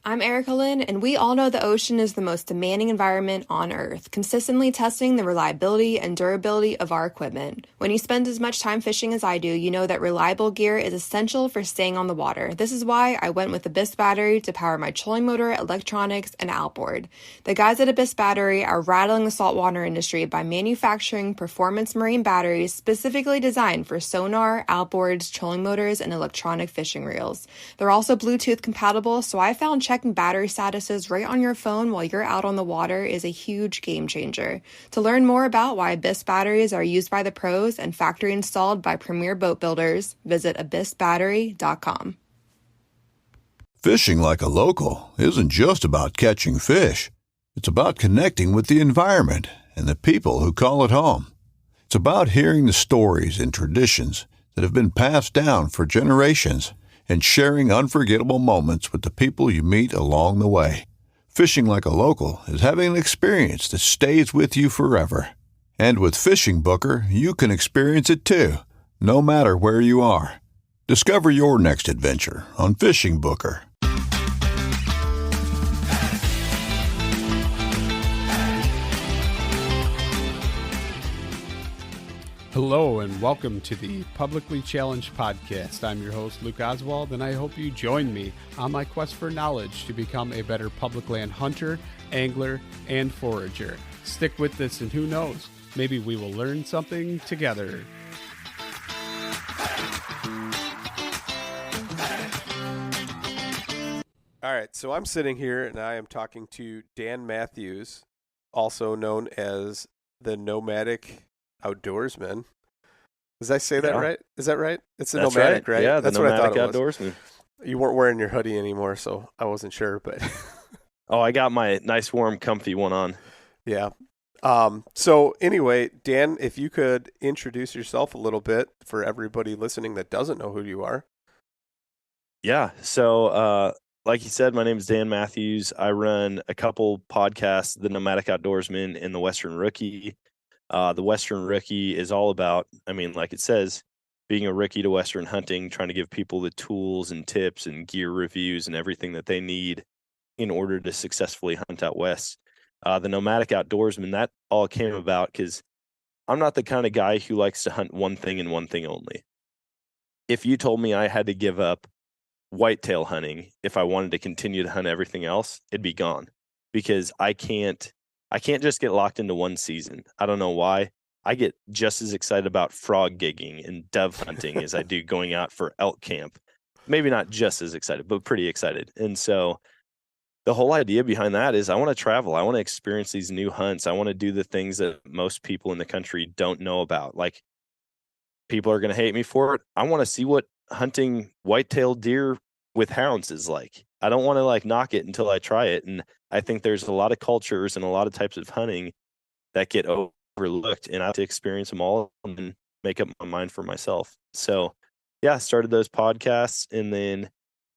I'm Erica Lynn, and we all know the ocean is the most demanding environment on Earth, consistently testing the reliability and durability of our equipment. When you spend as much time fishing as I do, you know that reliable gear is essential for staying on the water. This is why I went with the Abyss battery to power my trolling motor, electronics, and outboard. The guys at Abyss Battery are rattling the saltwater industry by manufacturing performance marine batteries specifically designed for sonar, outboards, trolling motors, and electronic fishing reels. They're also Bluetooth compatible, so I found checking battery statuses right on your phone while you're out on the water is a huge game changer. To learn more about why Abyss batteries are used by the pros and factory installed by premier boat builders, visit abyssbattery.com. Fishing like a local isn't just about catching fish. It's about connecting with the environment and the people who call it home. It's about hearing the stories and traditions that have been passed down for generations and sharing unforgettable moments with the people you meet along the way. Fishing like a local is having an experience that stays with you forever. And with Fishing Booker, you can experience it too, no matter where you are. Discover your next adventure on Fishing Booker. Hello and welcome to the Publicly Challenged Podcast. I'm your host, Luke Oswald, and I hope you join me on my quest for knowledge to become a better public land hunter, angler, and forager. Stick with this and who knows, maybe we will learn something together. All right, so I'm sitting here and I am talking to Dan Matthews, also known as the Nomadic Outdoorsman. Did I say that right? Is that right? It's a That's nomadic, right? Yeah, that's the what I nomadic thought it was. outdoorsman. You weren't wearing your hoodie anymore, so I wasn't sure, but Oh, I got my nice, warm, comfy one on. yeah. So anyway, Dan, if you could introduce yourself a little bit for everybody listening that doesn't know who you are. Yeah, so like you said, my name is Dan Matthews. I run a couple podcasts, The Nomadic Outdoorsman and The Western Rookie. The Western Rookie is all about, like it says, being a rookie to Western hunting, trying to give people the tools and tips and gear reviews and everything that they need in order to successfully hunt out west. The Nomadic Outdoorsman, that all came about because I'm not the kind of guy who likes to hunt one thing and one thing only. If you told me I had to give up whitetail hunting if I wanted to continue to hunt everything else, it'd be gone, because I can't just get locked into one season. I don't know why. I get just as excited about frog gigging and dove hunting as I do going out for elk camp. Maybe not just as excited, but pretty excited. And so the whole idea behind that is I want to travel. I want to experience these new hunts. I want to do the things that most people in the country don't know about. Like, people are going to hate me for it. I want to see what hunting white-tailed deer with hounds is like. I don't want to knock it until I try it. And I think there's a lot of cultures and a lot of types of hunting that get overlooked, and I have to experience them all and then make up my mind for myself. So yeah, I started those podcasts and then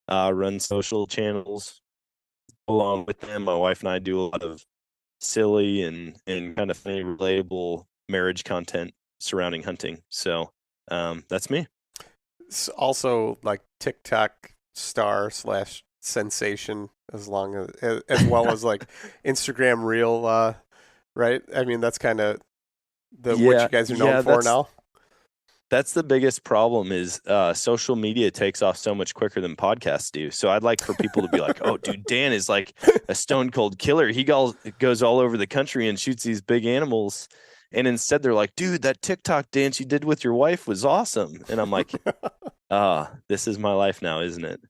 run social channels along with them. My wife and I do a lot of silly and kind of funny, relatable marriage content surrounding hunting. So that's me. It's also like TikTok star / sensation, as well as like Instagram reel, right? That's kind of what you guys are known for now. That's the biggest problem is social media takes off so much quicker than podcasts do. So I'd like for people to be like, oh, dude, Dan is like a stone cold killer. He goes all over the country and shoots these big animals. And instead they're like, dude, that TikTok dance you did with your wife was awesome. And I'm like, this is my life now, isn't it?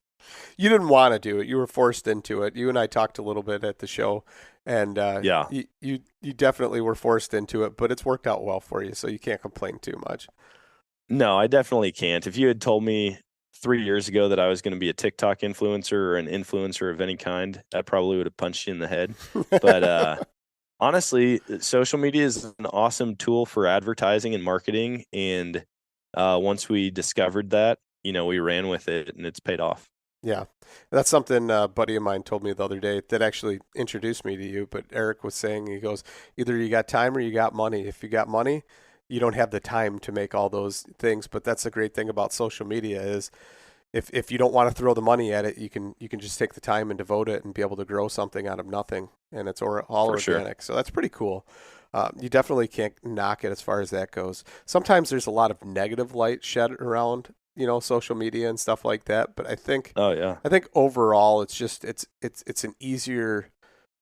You didn't want to do it. You were forced into it. You and I talked a little bit at the show, and you definitely were forced into it, but it's worked out well for you, so you can't complain too much. No, I definitely can't. If you had told me 3 years ago that I was going to be a TikTok influencer or an influencer of any kind, I probably would have punched you in the head. But honestly, social media is an awesome tool for advertising and marketing. And once we discovered that, we ran with it and it's paid off. Yeah, that's something a buddy of mine told me the other day that actually introduced me to you. But Eric was saying, he goes, either you got time or you got money. If you got money, you don't have the time to make all those things. But that's the great thing about social media is, if you don't want to throw the money at it, you can just take the time and devote it and be able to grow something out of nothing, and it's all For sure. organic. So that's pretty cool. You definitely can't knock it as far as that goes. Sometimes there's a lot of negative light shed around, social media and stuff like that. But Oh yeah. I think overall, it's just it's an easier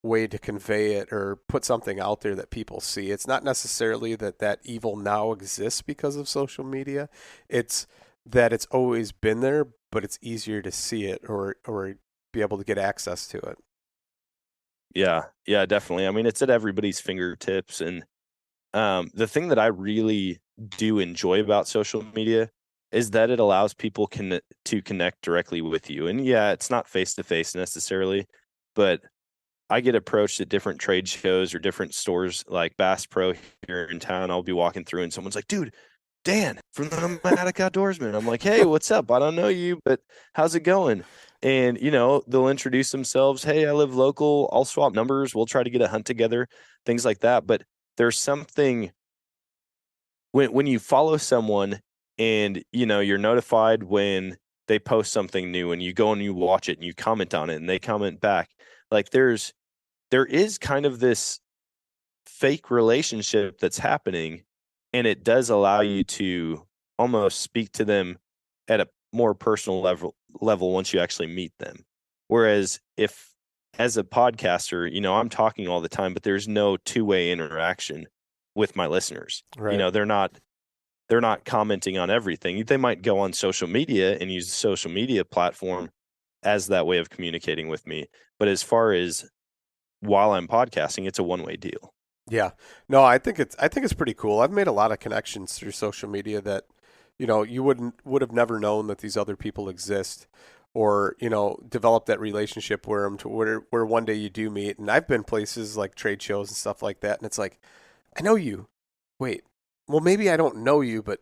way to convey it or put something out there that people see. It's not necessarily that evil now exists because of social media. It's that it's always been there, but it's easier to see it or be able to get access to it. Yeah, yeah, definitely. I mean, it's at everybody's fingertips, and the thing that I really do enjoy about social media is that it allows people to connect directly with you. And yeah, it's not face to face necessarily, but I get approached at different trade shows or different stores like Bass Pro here in town. I'll be walking through, and someone's like, "Dude, Dan from the Nomadic Outdoorsman." I'm like, "Hey, what's up? I don't know you, but how's it going?" And they'll introduce themselves. "Hey, I live local. I'll swap numbers. We'll try to get a hunt together," things like that. But there's something when you follow someone and you're notified when they post something new, and you go and you watch it and you comment on it and they comment back. Like there is kind of this fake relationship that's happening, and it does allow you to almost speak to them at a more personal level once you actually meet them. Whereas if as a podcaster, I'm talking all the time, but there's no two-way interaction with my listeners. Right. They're not commenting on everything. They might go on social media and use the social media platform as that way of communicating with me. But as far as while I'm podcasting, it's a one-way deal. Yeah. No, I think it's pretty cool. I've made a lot of connections through social media that, you would have never known that these other people exist, or, develop that relationship where one day you do meet. And I've been places like trade shows and stuff like that, and it's like, I know you. Wait. Well, maybe I don't know you, but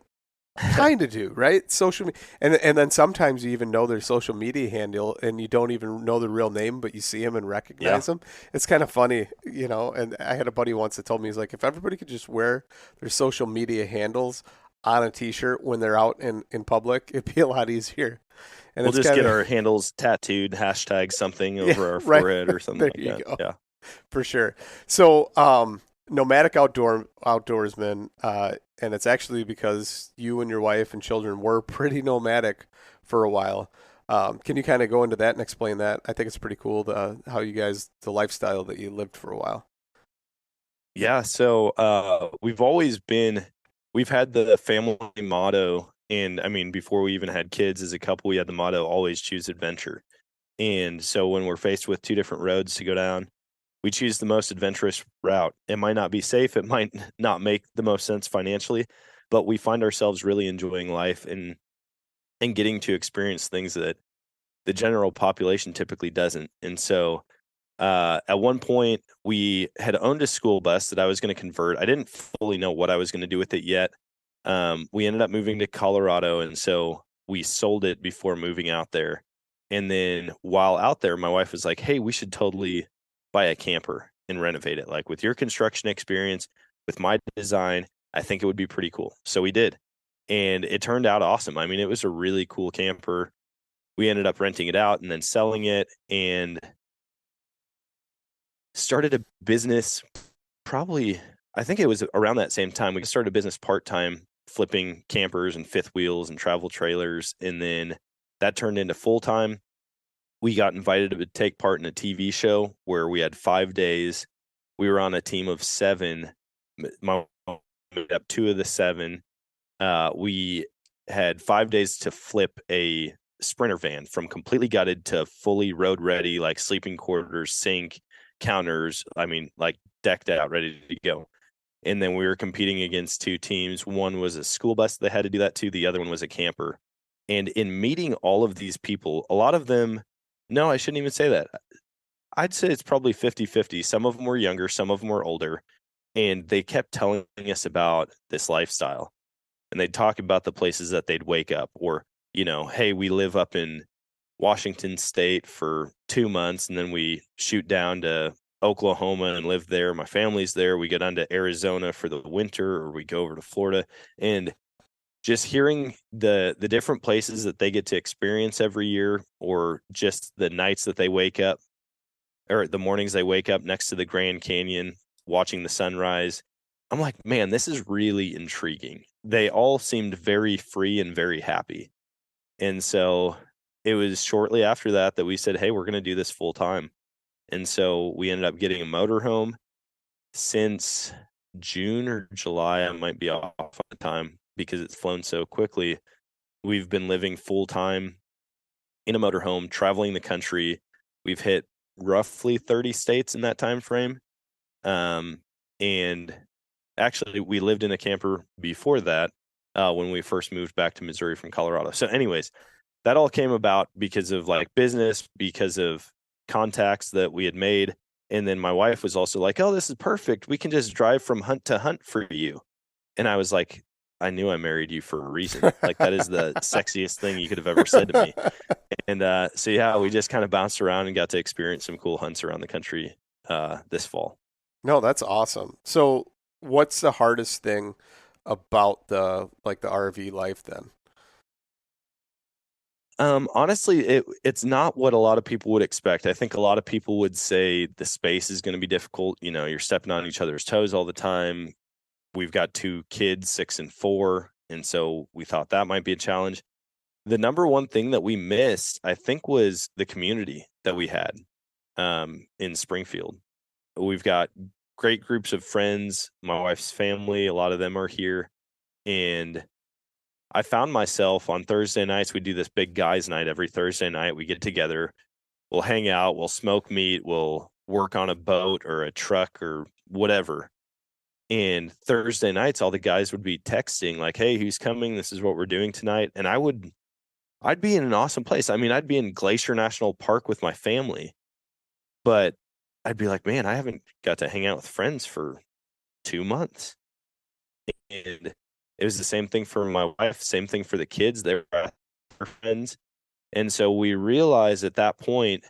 kind of do, right? Social media, and then sometimes you even know their social media handle, and you don't even know the real name, but you see them and recognize them. It's kind of funny, And I had a buddy once that told me, he's like, if everybody could just wear their social media handles on a T-shirt when they're out in public, it'd be a lot easier. And we'll just get our handles tattooed, hashtag something over our forehead or something like that. Go. Yeah, for sure. So, Nomadic Outdoorsman, and it's actually because you and your wife and children were pretty nomadic for a while. Can you kind of go into that and explain that? I think it's pretty cool how you guys, the lifestyle that you lived for a while. Yeah. So we've had the family motto, and I mean, before we even had kids as a couple, we had the motto, always choose adventure. And so when we're faced with two different roads to go down, we choose the most adventurous route. It might not be safe. It might not make the most sense financially, but we find ourselves really enjoying life and getting to experience things that the general population typically doesn't. And so at one point, we had owned a school bus that I was going to convert. I didn't fully know what I was going to do with it yet. We ended up moving to Colorado, and so we sold it before moving out there. And then while out there, my wife was like, "Hey, we should totally buy a camper and renovate it. Like with your construction experience, with my design, I think it would be pretty cool." So we did. And it turned out awesome. I mean, it was a really cool camper. We ended up renting it out and then selling it, and started a business probably, I think it was around that same time. We started a business part-time flipping campers and fifth wheels and travel trailers. And then that turned into full-time. We got invited to take part in a TV show where we had 5 days. We were on a team of 7. My made up 2 of the 7. We had 5 days to flip a Sprinter van from completely gutted to fully road ready, like sleeping quarters, sink, counters. I mean, like decked out, ready to go. And then we were competing against 2 teams. One was a school bus that had to do that too. The other one was a camper. And in meeting all of these people, a lot of them, no, I shouldn't even say that. I'd say it's probably 50-50. Some of them were younger, some of them were older. And they kept telling us about this lifestyle. And they'd talk about the places that they'd wake up, or, hey, we live up in Washington State for 2 months, and then we shoot down to Oklahoma and live there. My family's there. We go down to Arizona for the winter, or we go over to Florida. And just hearing the different places that they get to experience every year, or just the nights that they wake up, or the mornings they wake up next to the Grand Canyon watching the sunrise. I'm like, man, this is really intriguing. They all seemed very free and very happy. And so it was shortly after that that we said, hey, we're going to do this full time. And so we ended up getting a motorhome. Since June or July, I might be off on the time because it's flown so quickly. We've been living full time in a motorhome, traveling the country. We've hit roughly 30 states in that time frame. And actually, we lived in a camper before that when we first moved back to Missouri from Colorado. So anyways, that all came about because of like business, because of contacts that we had made. And then my wife was also like, oh, this is perfect. We can just drive from hunt to hunt for you. And I was like, I knew I married you for a reason. Like, that is the sexiest thing you could have ever said to me. And so, yeah, we just kind of bounced around and got to experience some cool hunts around the country this fall. No, that's awesome. So what's the hardest thing about the RV life then? Honestly, it's not what a lot of people would expect. I think a lot of people would say the space is going to be difficult. You know, you're stepping on each other's toes all the time. We've got 2 kids, 6 and 4. And so we thought that might be a challenge. The number one thing that we missed, I think, was the community that we had in Springfield. We've got great groups of friends, my wife's family, a lot of them are here. And I found myself on Thursday nights, we do this big guys night every Thursday night. We get together, we'll hang out, we'll smoke meat, we'll work on a boat or a truck or whatever. And Thursday nights, all the guys would be texting like, hey, who's coming? This is what we're doing tonight. And I'd be in an awesome place. I mean, I'd be in Glacier National Park with my family, but I'd be like, man, I haven't got to hang out with friends for 2 months. And it was the same thing for my wife, same thing for the kids. They're friends. And so we realized at that point,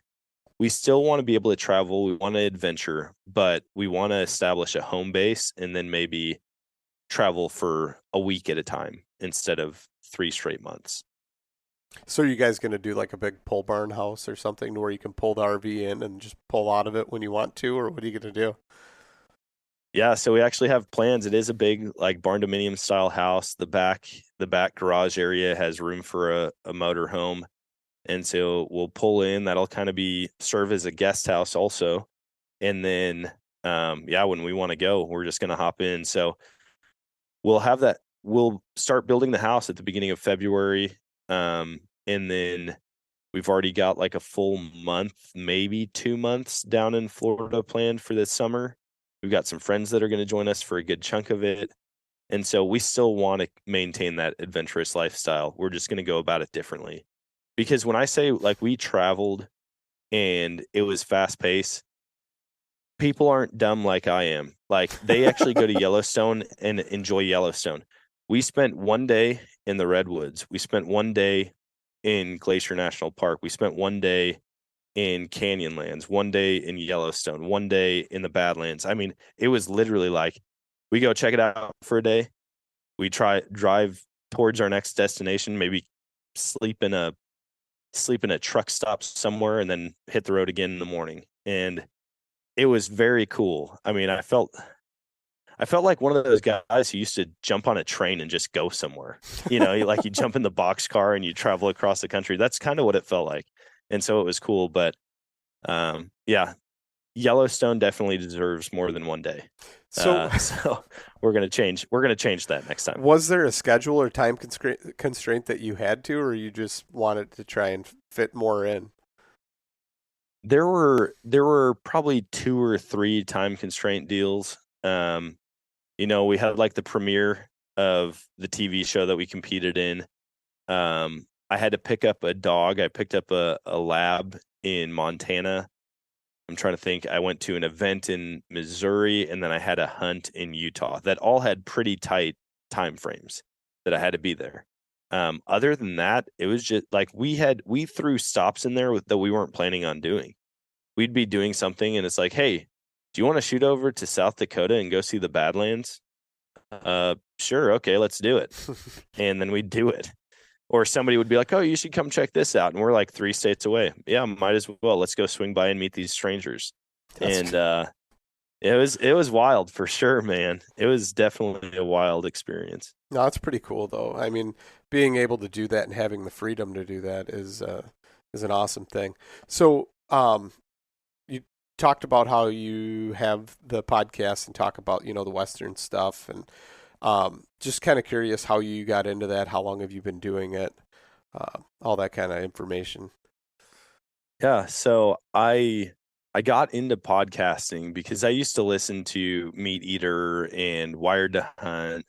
we still want to be able to travel. We want to adventure, but we want to establish a home base and then maybe travel for a week at a time instead of 3 straight months. So are you guys going to do like a big pole barn house or something where you can pull the RV in and just pull out of it when you want to, or what are you going to do? Yeah, so we actually have plans. It is a big like barn dominium style house. The back garage area has room for a motor home. And so we'll pull in. That'll kind of serve as a guest house also. And then when we want to go, we're just going to hop in. So we'll have that. We'll start building the house at the beginning of February. And then we've already got like a full month, maybe 2 months down in Florida planned for this summer. We've got some friends that are going to join us for a good chunk of it. And so we still want to maintain that adventurous lifestyle. We're just going to go about it differently. Because when I say like we traveled and it was fast paced, people aren't dumb like I am. Like they actually go to Yellowstone and enjoy Yellowstone. We spent 1 day in the Redwoods. We spent 1 day in Glacier National Park. We spent 1 day in Canyonlands, 1 day in Yellowstone, 1 day in the Badlands. I mean, it was literally like we go check it out for a day. We drive towards our next destination, maybe sleep in a truck stop somewhere and then hit the road again in the morning. And it was very cool. I mean, I felt like one of those guys who used to jump on a train and just go somewhere. You know, you jump in the boxcar and you travel across the country. That's kind of what it felt like. And so it was cool. But Yellowstone definitely deserves more than 1 day. So we're gonna change that next time. Was there a schedule or time constraint that you had to, or you just wanted to try and fit more in? There were probably 2 or 3 time constraint deals. We had like the premiere of the TV show that we competed in. I had to pick up a dog. I picked up a lab in Montana. I'm trying to think. I went to an event in Missouri, and then I had a hunt in Utah that all had pretty tight time frames that I had to be there. Other than that, it was just like we threw stops in there that we weren't planning on doing. We'd be doing something, and it's like, hey, do you want to shoot over to South Dakota and go see the Badlands? sure, okay, let's do it. And then we'd do it. Or somebody would be like, oh, you should come check this out. And we're like 3 states away. Yeah, might as well. Let's go swing by and meet these strangers. It was wild for sure, man. It was definitely a wild experience. No, it's pretty cool though. I mean, being able to do that and having the freedom to do that is an awesome thing. So, you talked about how you have the podcast and talk about, the Western stuff, and just kind of curious how you got into that. How long have you been doing it? All that kind of information. Yeah, so I got into podcasting because I used to listen to Meat Eater and Wired to Hunt,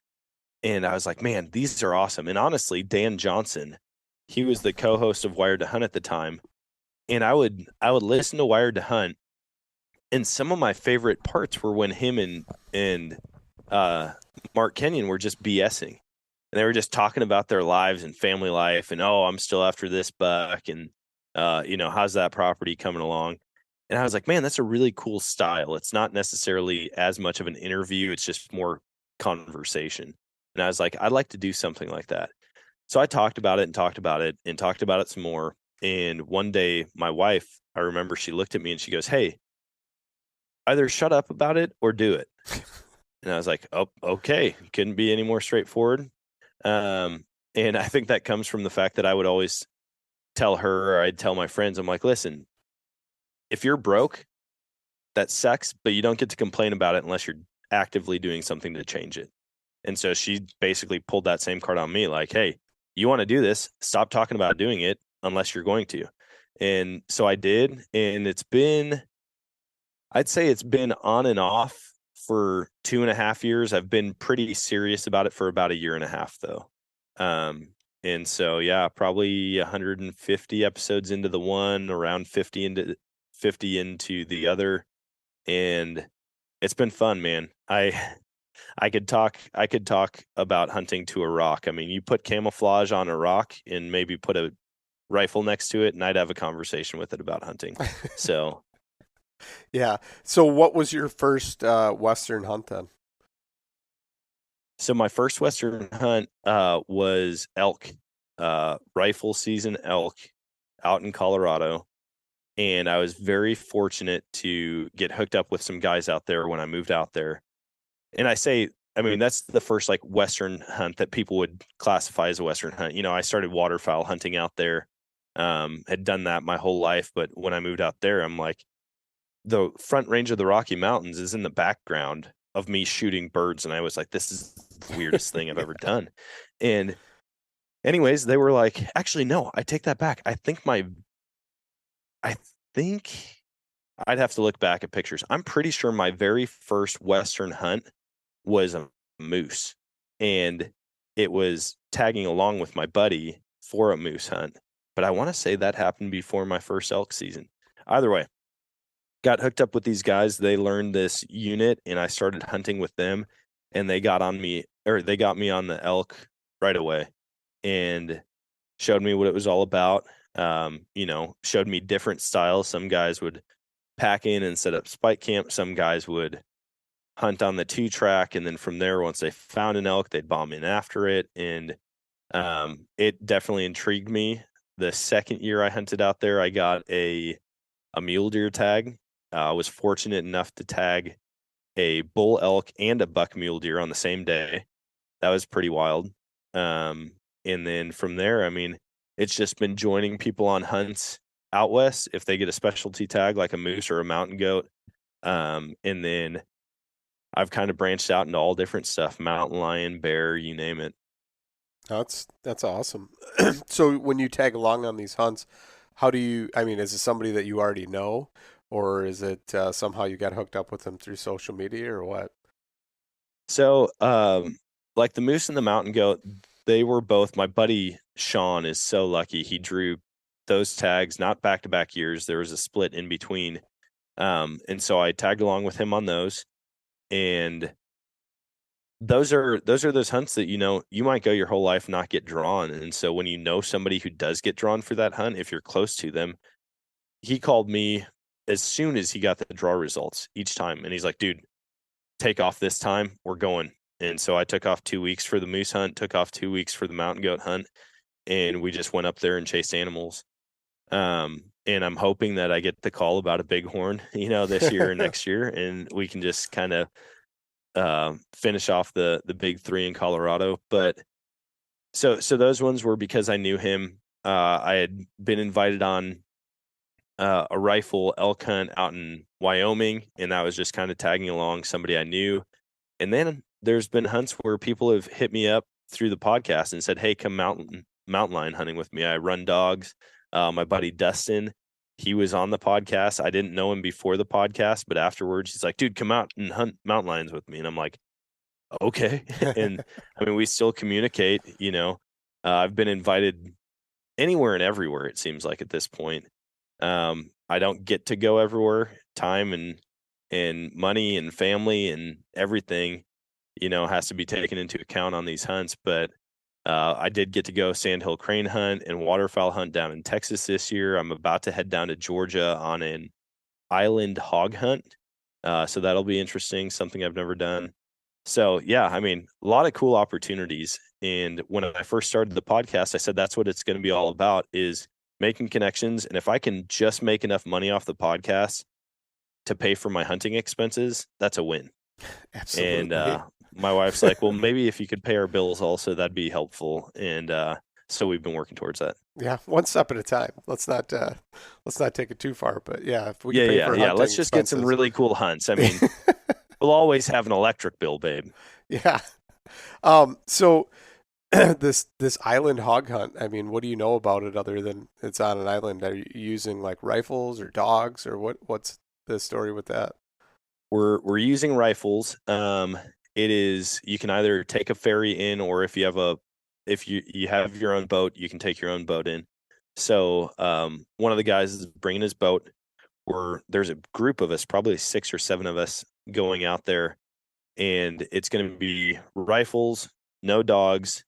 and I was like, man, these are awesome. And honestly, Dan Johnson, he was the co-host of Wired to Hunt at the time, and I would listen to Wired to Hunt, and some of my favorite parts were when him and Mark Kenyon were just BSing, and they were just talking about their lives and family life, and oh, I'm still after this buck, and how's that property coming along? And I was like, man, that's a really cool style. It's not necessarily as much of an interview. It's just more conversation. And I was like, I'd like to do something like that. So I talked about it and talked about it and talked about it some more. And one day my wife, I remember she looked at me and she goes, hey, either shut up about it or do it. And I was like, oh, okay. Couldn't be any more straightforward. And I think that comes from the fact that I would always tell her, or I'd tell my friends, I'm like, listen, if you're broke, that sucks, but you don't get to complain about it unless you're actively doing something to change it. And so she basically pulled that same card on me, like, hey, you want to do this, stop talking about doing it unless you're going to. And so I did, and I'd say it's been on and off for 2.5 years. I've been pretty serious about it for about 1.5 years though. And so, yeah, probably 150 episodes into the one, around 50 into the other. And it's been fun, man. I could talk about hunting to a rock. I mean, you put camouflage on a rock and maybe put a rifle next to it, and I'd have a conversation with it about hunting. So, yeah. So what was your first Western hunt then? So my first Western hunt was elk, rifle season elk out in Colorado. And I was very fortunate to get hooked up with some guys out there when I moved out there. And I mean, that's the first like Western hunt that people would classify as a Western hunt. I started waterfowl hunting out there, had done that my whole life. But when I moved out there, I'm like, the front range of the Rocky Mountains is in the background of me shooting birds. And I was like, this is the weirdest thing I've ever done. And anyways, they were like, actually, no, I take that back. I think I'd have to look back at pictures. I'm pretty sure my very first Western hunt was a moose, and it was tagging along with my buddy for a moose hunt. But I want to say that happened before my first elk season. Either way, got hooked up with these guys. They learned this unit, and I started hunting with them, and they got me on the elk right away and showed me what it was all about. Showed me different styles. Some guys would pack in and set up spike camp. Some guys would hunt on the 2-track. And then from there, once they found an elk, they'd bomb in after it. And it definitely intrigued me. The second year I hunted out there, I got a mule deer tag. I was fortunate enough to tag a bull elk and a buck mule deer on the same day. That was pretty wild. And then from there, I mean, it's just been joining people on hunts out west if they get a specialty tag like a moose or a mountain goat. And then I've kind of branched out into all different stuff, mountain lion, bear, you name it. That's awesome. So when you tag along on these hunts, is it somebody that you already know, or is it somehow you got hooked up with them through social media or what? So like the moose and the mountain goat, they were both, my buddy Sean is so lucky. He drew those tags, not back-to-back years. There was a split in between. And so I tagged along with him on those. And those are those hunts that, you might go your whole life not get drawn. And so when you know somebody who does get drawn for that hunt, if you're close to them, he called me as soon as he got the draw results each time. And he's like, dude, take off this time. We're going. And so I took off 2 weeks for the moose hunt, took off 2 weeks for the mountain goat hunt, and we just went up there and chased animals. And I'm hoping that I get the call about a bighorn, this year or next year, and we can just kind of finish off the big three in Colorado. But so those ones were because I knew him. I had been invited on a rifle elk hunt out in Wyoming, and that was just kind of tagging along somebody I knew. And then there's been hunts where people have hit me up through the podcast and said, "Hey, come mountain lion hunting with me. I run dogs." My buddy Dustin, he was on the podcast. I didn't know him before the podcast, but afterwards he's like, "Dude, come out and hunt mountain lions with me." And I'm like, "Okay." And I mean, we still communicate, I've been invited anywhere and everywhere, it seems like at this point. I don't get to go everywhere. Time and money and family and everything, has to be taken into account on these hunts. But I did get to go sandhill crane hunt and waterfowl hunt down in Texas this year. I'm about to head down to Georgia on an island hog hunt. So that'll be interesting, something I've never done. So yeah, I mean, a lot of cool opportunities. And when I first started the podcast, I said that's what it's going to be all about, is making connections. And if I can just make enough money off the podcast to pay for my hunting expenses, that's a win. Absolutely. And my wife's like, "Well, maybe if you could pay our bills also, that'd be helpful." And so we've been working towards that. Yeah, one step at a time. Let's not take it too far. But yeah, if we can pay for hunting Let's just get some really cool hunts. I mean, we'll always have an electric bill, babe. Yeah. So this island hog hunt, I mean, what do you know about it other than it's on an island? Are you using like rifles or dogs, or what's the story with that? We're using rifles. It is, you can either take a ferry in, or if you have your own boat, you can take your own boat in. So one of the guys is bringing his boat. There's a group of us, probably 6 or 7 of us, going out there, and it's going to be rifles, no dogs.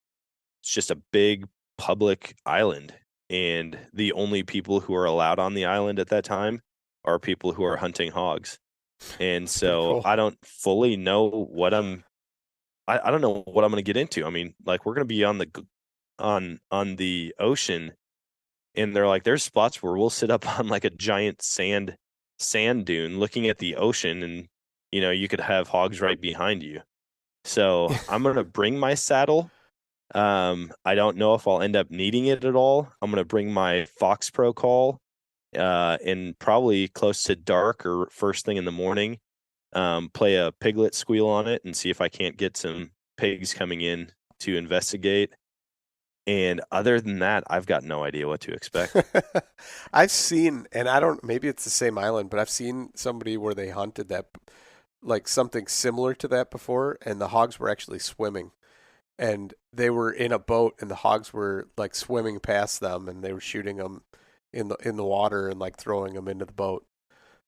It's just a big public island, and the only people who are allowed on the island at that time are people who are hunting hogs. And so Cool. I don't fully know what I don't know what I'm going to get into. I mean, like, we're going to be on the ocean, and they're like, there's spots where we'll sit up on like a giant sand dune looking at the ocean, and you could have hogs right behind you. So I'm going to bring my saddle. I don't know if I'll end up needing it at all. I'm going to bring my Fox Pro call, and probably close to dark or first thing in the morning, play a piglet squeal on it and see if I can't get some pigs coming in to investigate. And other than that, I've got no idea what to expect. I've seen, and maybe it's the same island, but I've seen somebody where they hunted that, like something similar to that before, and the hogs were actually swimming. And they were in a boat, and the hogs were like swimming past them, and they were shooting them in the water and like throwing them into the boat.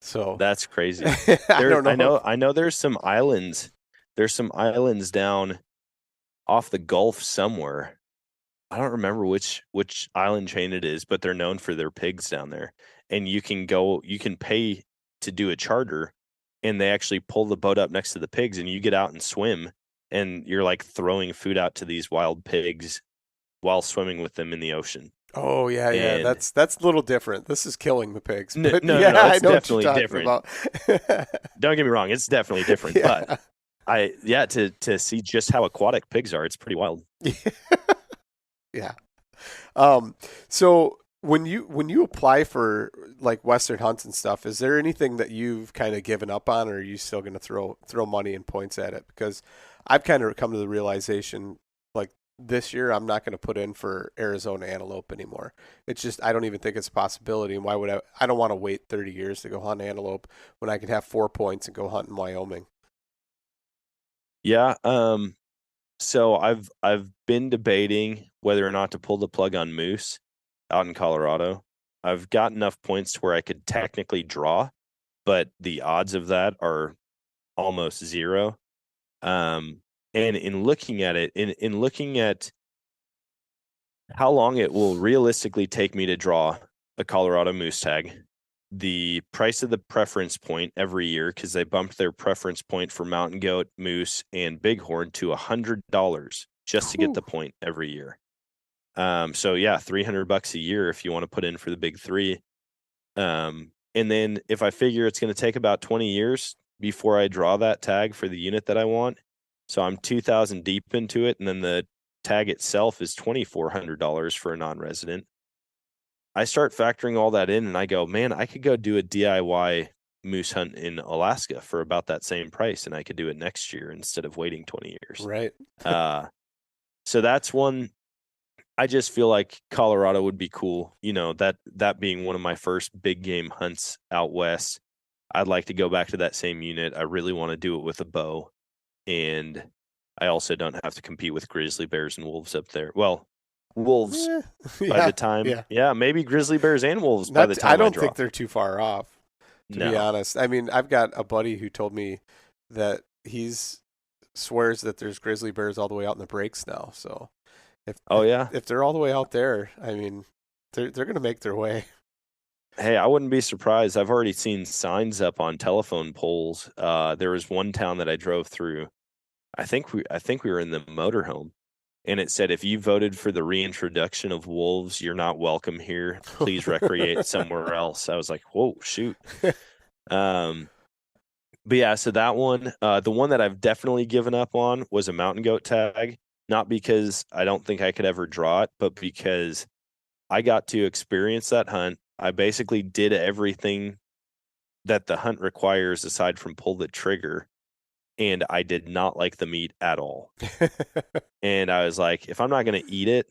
So that's crazy. I don't know. I know there's some islands. There's some islands down off the Gulf somewhere. I don't remember which island chain it is, but they're known for their pigs down there. And you can pay to do a charter, and they actually pull the boat up next to the pigs, and you get out and swim, and you're like throwing food out to these wild pigs while swimming with them in the ocean. Oh yeah, And that's a little different. This is killing the pigs. No, But no, yeah, no, it's I know what definitely you're talking different. about. Don't get me wrong, it's definitely different. Yeah. But to see just how aquatic pigs are, it's pretty wild. Yeah. So when you apply for like Western hunts and stuff, is there anything that you've kind of given up on, or are you still going to throw money and points at it? Because I've kind of come to the realization, like, this year I'm not going to put in for Arizona antelope anymore. It's just, I don't even think it's a possibility. And why would I don't want to wait 30 years to go hunt antelope when I can have 4 points and go hunt in Wyoming. Yeah. So I've been debating whether or not to pull the plug on moose out in Colorado. I've got enough points to where I could technically draw, but the odds of that are almost zero. And in looking at it, in looking at how long it will realistically take me to draw a Colorado moose tag, the price of the preference point every year, because they bumped their preference point for mountain goat, moose, and bighorn to $100 just to get the point every year. So yeah, $300 a year if you want to put in for the big three. And then if I figure it's going to take about 20 years before I draw that tag for the unit that I want, so I'm 2,000 deep into it, and then the tag itself is $2,400 for a non-resident. I start factoring all that in, and I go, man, I could go do a DIY moose hunt in Alaska for about that same price, and I could do it next year instead of waiting 20 years. Right. So that's one. I just feel like Colorado would be cool. You know, that being one of my first big game hunts out west. I'd like to go back to that same unit. I really want to do it with a bow. And I also don't have to compete with grizzly bears and wolves up there. Well, wolves by the time. Yeah, maybe grizzly bears and wolves by the time I don't think they're too far off, to be honest. I mean, I've got a buddy who told me that swears that there's grizzly bears all the way out in the breaks now. So if they're all the way out there, I mean, they're going to make their way. Hey, I wouldn't be surprised. I've already seen signs up on telephone poles. There was one town that I drove through. I think we were in the motorhome, and it said, if you voted for the reintroduction of wolves, you're not welcome here. Please recreate somewhere else. I was like, whoa, shoot. But yeah, so that one, the one that I've definitely given up on was a mountain goat tag. Not because I don't think I could ever draw it, but because I got to experience that hunt. I basically did everything that the hunt requires aside from pull the trigger, and I did not like the meat at all. And I was like, if I'm not going to eat it,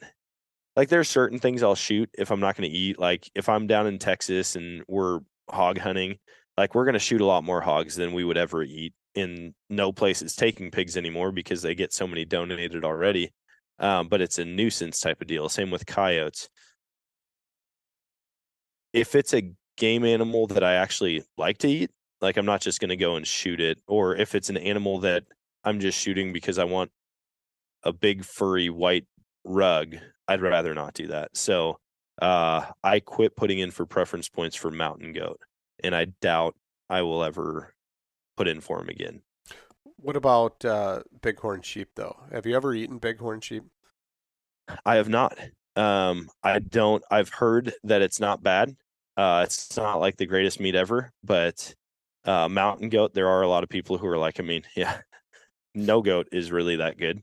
like there's certain things I'll shoot if I'm not going to eat. Like if I'm down in Texas and we're hog hunting, like we're going to shoot a lot more hogs than we would ever eat. In no place is taking pigs anymore because they get so many donated already. But it's a nuisance type of deal. Same with coyotes. If it's a game animal that I actually like to eat, like I'm not just going to go and shoot it, or if it's an animal that I'm just shooting because I want a big furry white rug, I'd rather not do that. So I quit putting in for preference points for mountain goat, and I doubt I will ever put in for him again. What about bighorn sheep, though? Have you ever eaten bighorn sheep? I have not. I've heard that it's not bad. It's not like the greatest meat ever, but mountain goat, there are a lot of people who are like, I mean, yeah, no goat is really that good.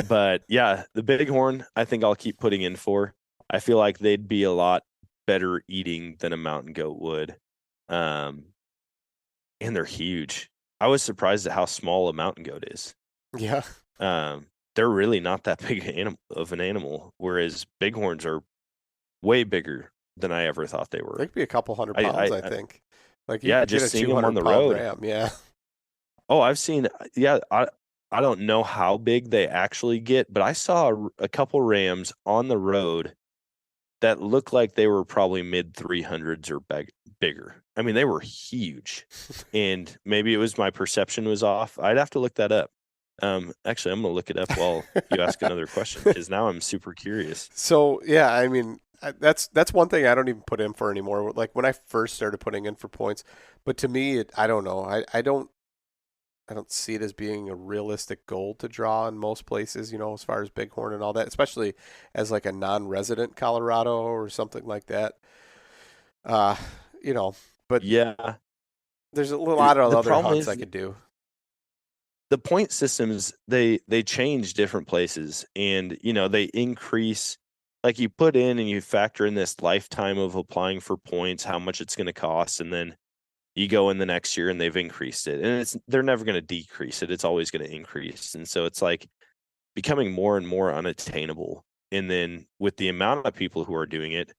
But yeah, the bighorn, I think I'll keep putting in for. I feel like they'd be a lot better eating than a mountain goat would. And they're huge. I was surprised at how small a mountain goat is. Yeah. They're really not that big of an animal, whereas bighorns are way bigger than I ever thought they were. They could be a couple hundred pounds, I think. Like just seeing them on the road. Ram, yeah. Oh, I've seen. Yeah, I don't know how big they actually get, but I saw a couple rams on the road that looked like they were probably mid 300s or bigger. I mean, they were huge, and maybe it was my perception was off. I'd have to look that up. Actually, I'm going to look it up while you ask another question, because now I'm super curious. So, yeah, I mean, that's one thing I don't even put in for anymore. Like when I first started putting in for points, but to me, I don't know. I don't see it as being a realistic goal to draw in most places, as far as bighorn and all that, especially as like a non-resident Colorado or something like that. But yeah, there's a lot of other hunts I could do. The point systems, they change different places, and they increase. Like you put in and you factor in this lifetime of applying for points, how much it's going to cost, and then you go in the next year and they've increased it, and they're never going to decrease it. It's always going to increase. And so it's like becoming more and more unattainable. And then with the amount of people who are doing it,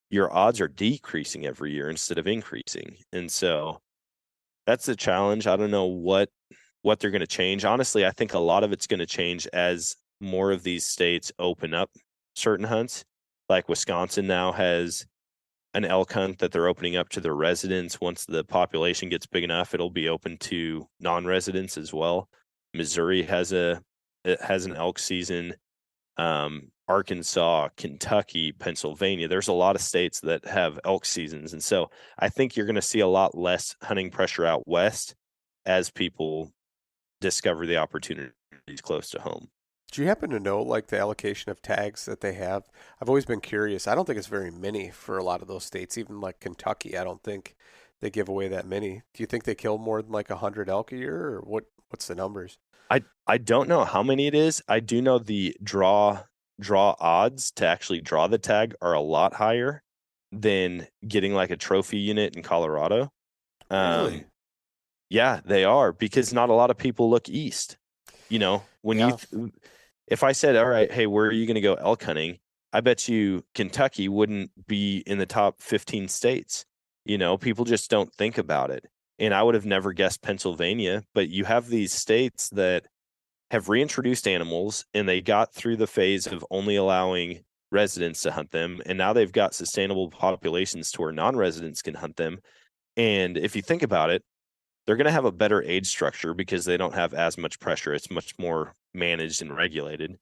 your odds are decreasing every year instead of increasing. And so that's the challenge. I don't know what they're going to change. Honestly, I think a lot of it's going to change as more of these states open up certain hunts. Like Wisconsin now has an elk hunt that they're opening up to their residents. Once the population gets big enough, it'll be open to non-residents as well. Missouri has an elk season. Arkansas, Kentucky, Pennsylvania. There's a lot of states that have elk seasons. And so I think you're going to see a lot less hunting pressure out west as people discover the opportunities close to home. Do you happen to know like the allocation of tags that they have? I've always been curious. I don't think it's very many for a lot of those states. Even like Kentucky, I don't think they give away that many. Do you think they kill more than like 100 elk a year, or what's the numbers? I don't know how many it is. I do know the draw odds to actually draw the tag are a lot higher than getting like a trophy unit in Colorado. Really? Yeah, they are, because not a lot of people look east. You know, when Yeah. if I said, all right, hey, where are you going to go elk hunting? I bet you Kentucky wouldn't be in the top 15 states. You know, people just don't think about it. And I would have never guessed Pennsylvania, but you have these states that have reintroduced animals, and they got through the phase of only allowing residents to hunt them. And now they've got sustainable populations to where non-residents can hunt them. And if you think about it, they're going to have a better age structure because they don't have as much pressure. It's much more managed and regulated.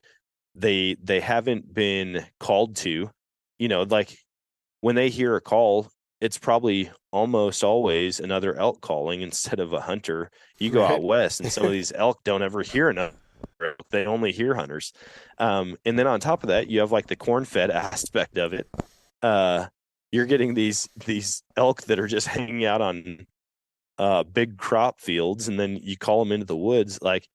They haven't been called to, you know, like when they hear a call, it's probably almost always another elk calling instead of a hunter. You go out Right. west, and some of these elk don't ever hear another. They only hear hunters. And then on top of that, you have like the corn-fed aspect of it. You're getting these elk that are just hanging out on big crop fields, and then you call them into the woods. Like,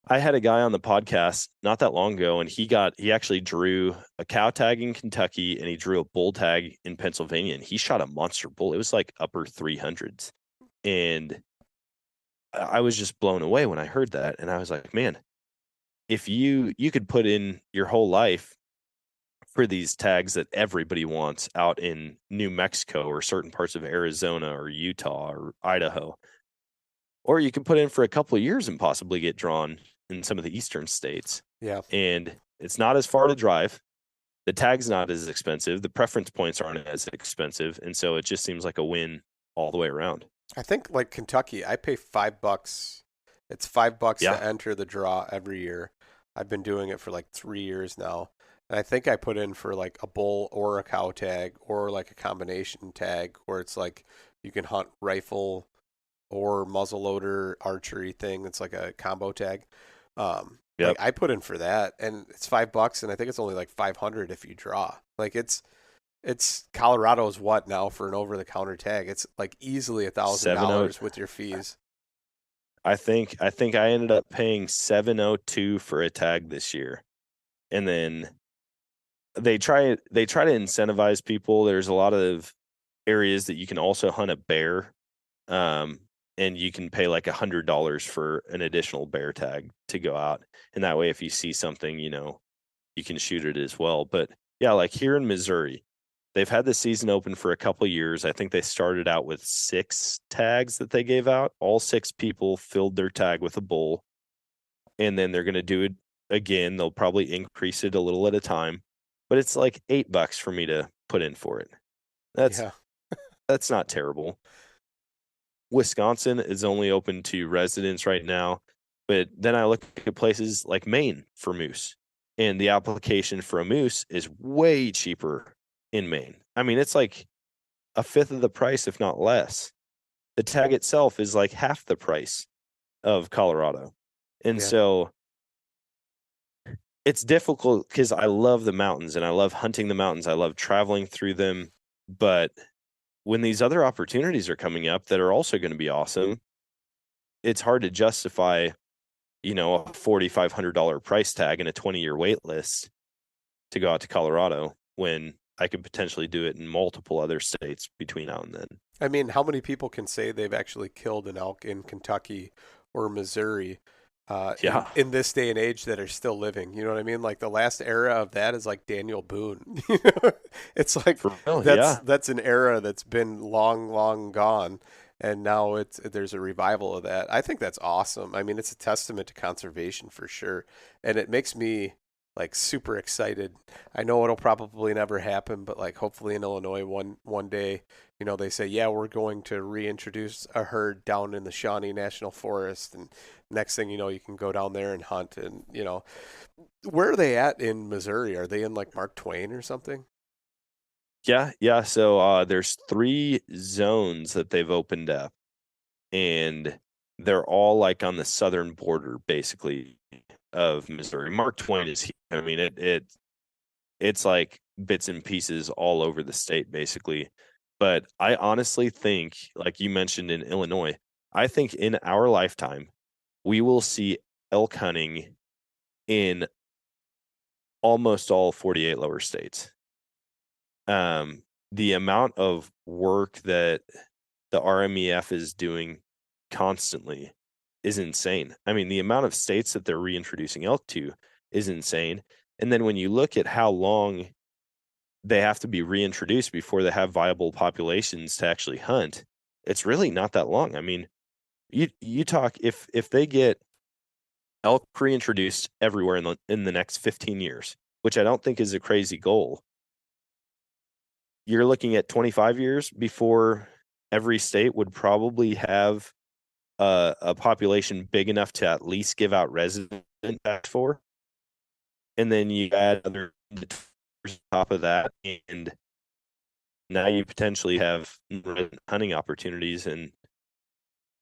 I had a guy on the podcast not that long ago, and he actually drew a cow tag in Kentucky, and he drew a bull tag in Pennsylvania, and he shot a monster bull. It was like upper 300s. And I was just blown away when I heard that. And I was like, man, if you could put in your whole life for these tags that everybody wants out in New Mexico or certain parts of Arizona or Utah or Idaho, or you can put in for a couple of years and possibly get drawn in some of the eastern states. Yeah. And it's not as far to drive. The tag's not as expensive. The preference points aren't as expensive. And so it just seems like a win all the way around. I think like Kentucky, I pay $5. It's $5 Yeah. to enter the draw every year. I've been doing it for like 3 years now. And I think I put in for like a bull or a cow tag or like a combination tag where it's like you can hunt rifle or muzzleloader archery thing. It's like a combo tag. Yep. Like I put in for that, and it's $5, and I think it's only like 500 if you draw. Like it's Colorado's what now for an over the counter tag? It's like easily $1,000 with your fees. I think I ended up paying $702 for a tag this year. And then they try to incentivize people. There's a lot of areas that you can also hunt a bear. And you can pay like $100 for an additional bear tag to go out. And that way, if you see something, you know, you can shoot it as well. But yeah, like here in Missouri, they've had the season open for a couple of years. I think they started out with 6 tags that they gave out. All 6 people filled their tag with a bull. And then they're going to do it again. They'll probably increase it a little at a time. But it's like $8 for me to put in for it. That's not terrible. Wisconsin is only open to residents right now, but then I look at places like Maine for moose, and the application for a moose is way cheaper in Maine. I mean, it's like a fifth of the price, if not less. The tag itself is like half the price of Colorado. And so it's difficult because I love the mountains and I love hunting the mountains. I love traveling through them, but when these other opportunities are coming up that are also going to be awesome, it's hard to justify, you know, a $4,500 price tag and a 20-year wait list to go out to Colorado when I could potentially do it in multiple other states between now and then. I mean, how many people can say they've actually killed an elk in Kentucky or Missouri in this day and age that are still living? You know what I mean? Like the last era of that is like Daniel Boone. It's like that's an era that's been long gone, and now there's a revival of that. I think that's awesome. I mean, it's a testament to conservation for sure, and it makes me like super excited. I know it'll probably never happen, but like hopefully in Illinois one day, they say, yeah, we're going to reintroduce a herd down in the Shawnee National Forest, and next thing you know, you can go down there and hunt. And where are they at in Missouri? Are they in like Mark Twain or something? Yeah. So there's 3 zones that they've opened up, and they're all like on the southern border, basically, of Missouri. Mark Twain is here. I mean, it's like bits and pieces all over the state, basically. But I honestly think, like you mentioned in Illinois, I think in our lifetime, we will see elk hunting in almost all 48 lower states. The amount of work that the RMEF is doing constantly is insane. I mean, the amount of states that they're reintroducing elk to is insane. And then when you look at how long they have to be reintroduced before they have viable populations to actually hunt, it's really not that long. I mean, you talk if they get elk reintroduced everywhere in the next 15 years, which I don't think is a crazy goal, you're looking at 25 years before every state would probably have a population big enough to at least give out resident tax for. And then you add other on top of that, and now you potentially have hunting opportunities in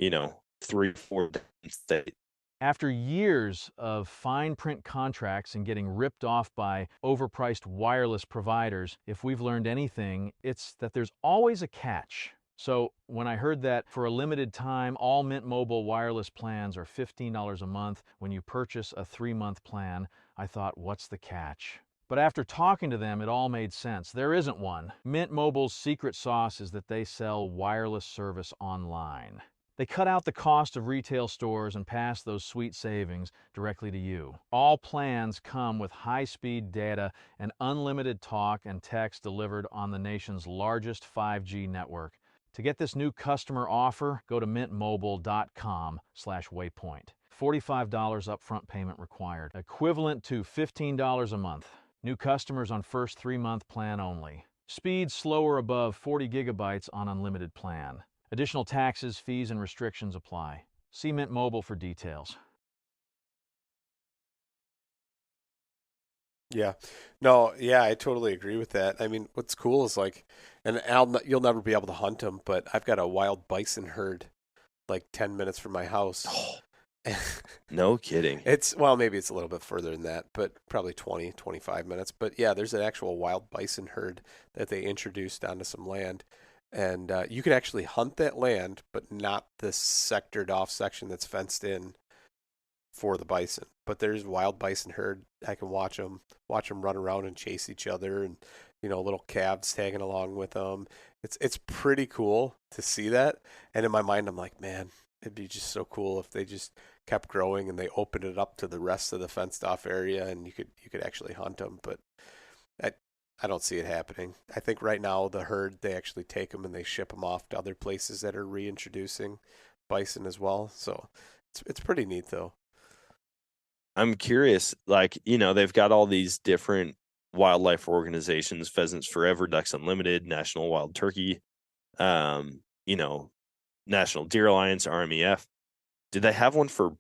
3-4 states. After years of fine print contracts and getting ripped off by overpriced wireless providers, if we've learned anything, it's that there's always a catch. So when I heard that for a limited time, all Mint Mobile wireless plans are $15 a month when you purchase a 3-month plan, I thought, what's the catch? But after talking to them, it all made sense. There isn't one. Mint Mobile's secret sauce is that they sell wireless service online. They cut out the cost of retail stores and pass those sweet savings directly to you. All plans come with high-speed data and unlimited talk and text delivered on the nation's largest 5G network. To get this new customer offer, go to mintmobile.com/waypoint. $45 upfront payment required, equivalent to $15 a month. New customers on first 3-month plan only. Speed slower above 40 gigabytes on unlimited plan. Additional taxes, fees, and restrictions apply. See Mint Mobile for details. Yeah. No, yeah, I totally agree with that. I mean, what's cool is like, and you'll never be able to hunt them, but I've got a wild bison herd like 10 minutes from my house. No kidding. Well, maybe it's a little bit further than that, but probably 20, 25 minutes. But yeah, there's an actual wild bison herd that they introduced onto some land. And you can actually hunt that land, but not the sectored off section that's fenced in for the bison. But there's wild bison herd. I can watch them run around and chase each other, and little calves tagging along with them. It's pretty cool to see that. And in my mind, I'm like, man, it'd be just so cool if they just kept growing and they opened it up to the rest of the fenced off area, and you could actually hunt them. But I don't see it happening. I think right now the herd, they actually take them and they ship them off to other places that are reintroducing bison as well. So it's pretty neat though. I'm curious, like, they've got all these different wildlife organizations, Pheasants Forever, Ducks Unlimited, National Wild Turkey, National Deer Alliance, RMEF. Do they have one for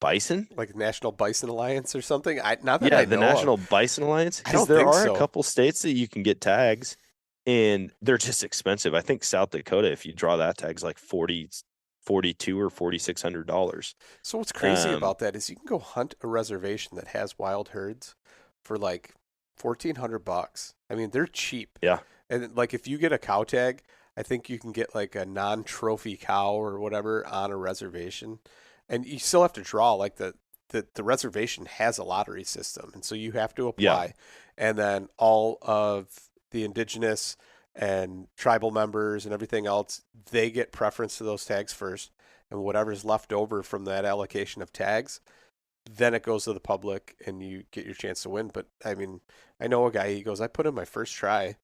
bison? Like National Bison Alliance or something? The National Bison Alliance. Because there are a couple states that you can get tags, and they're just expensive. I think South Dakota, if you draw that tag's like $42 or $4,600. So what's crazy about that is you can go hunt a reservation that has wild herds for like $1,400. I mean, they're cheap. Yeah. And like if you get a cow tag, I think you can get like a non-trophy cow or whatever on a reservation. And you still have to draw, like the reservation has a lottery system, and so you have to apply. Yeah. And then all of the indigenous and tribal members and everything else, they get preference to those tags first, and whatever's left over from that allocation of tags, then it goes to the public, and you get your chance to win. But I mean, I know a guy. He goes, I put in my first try.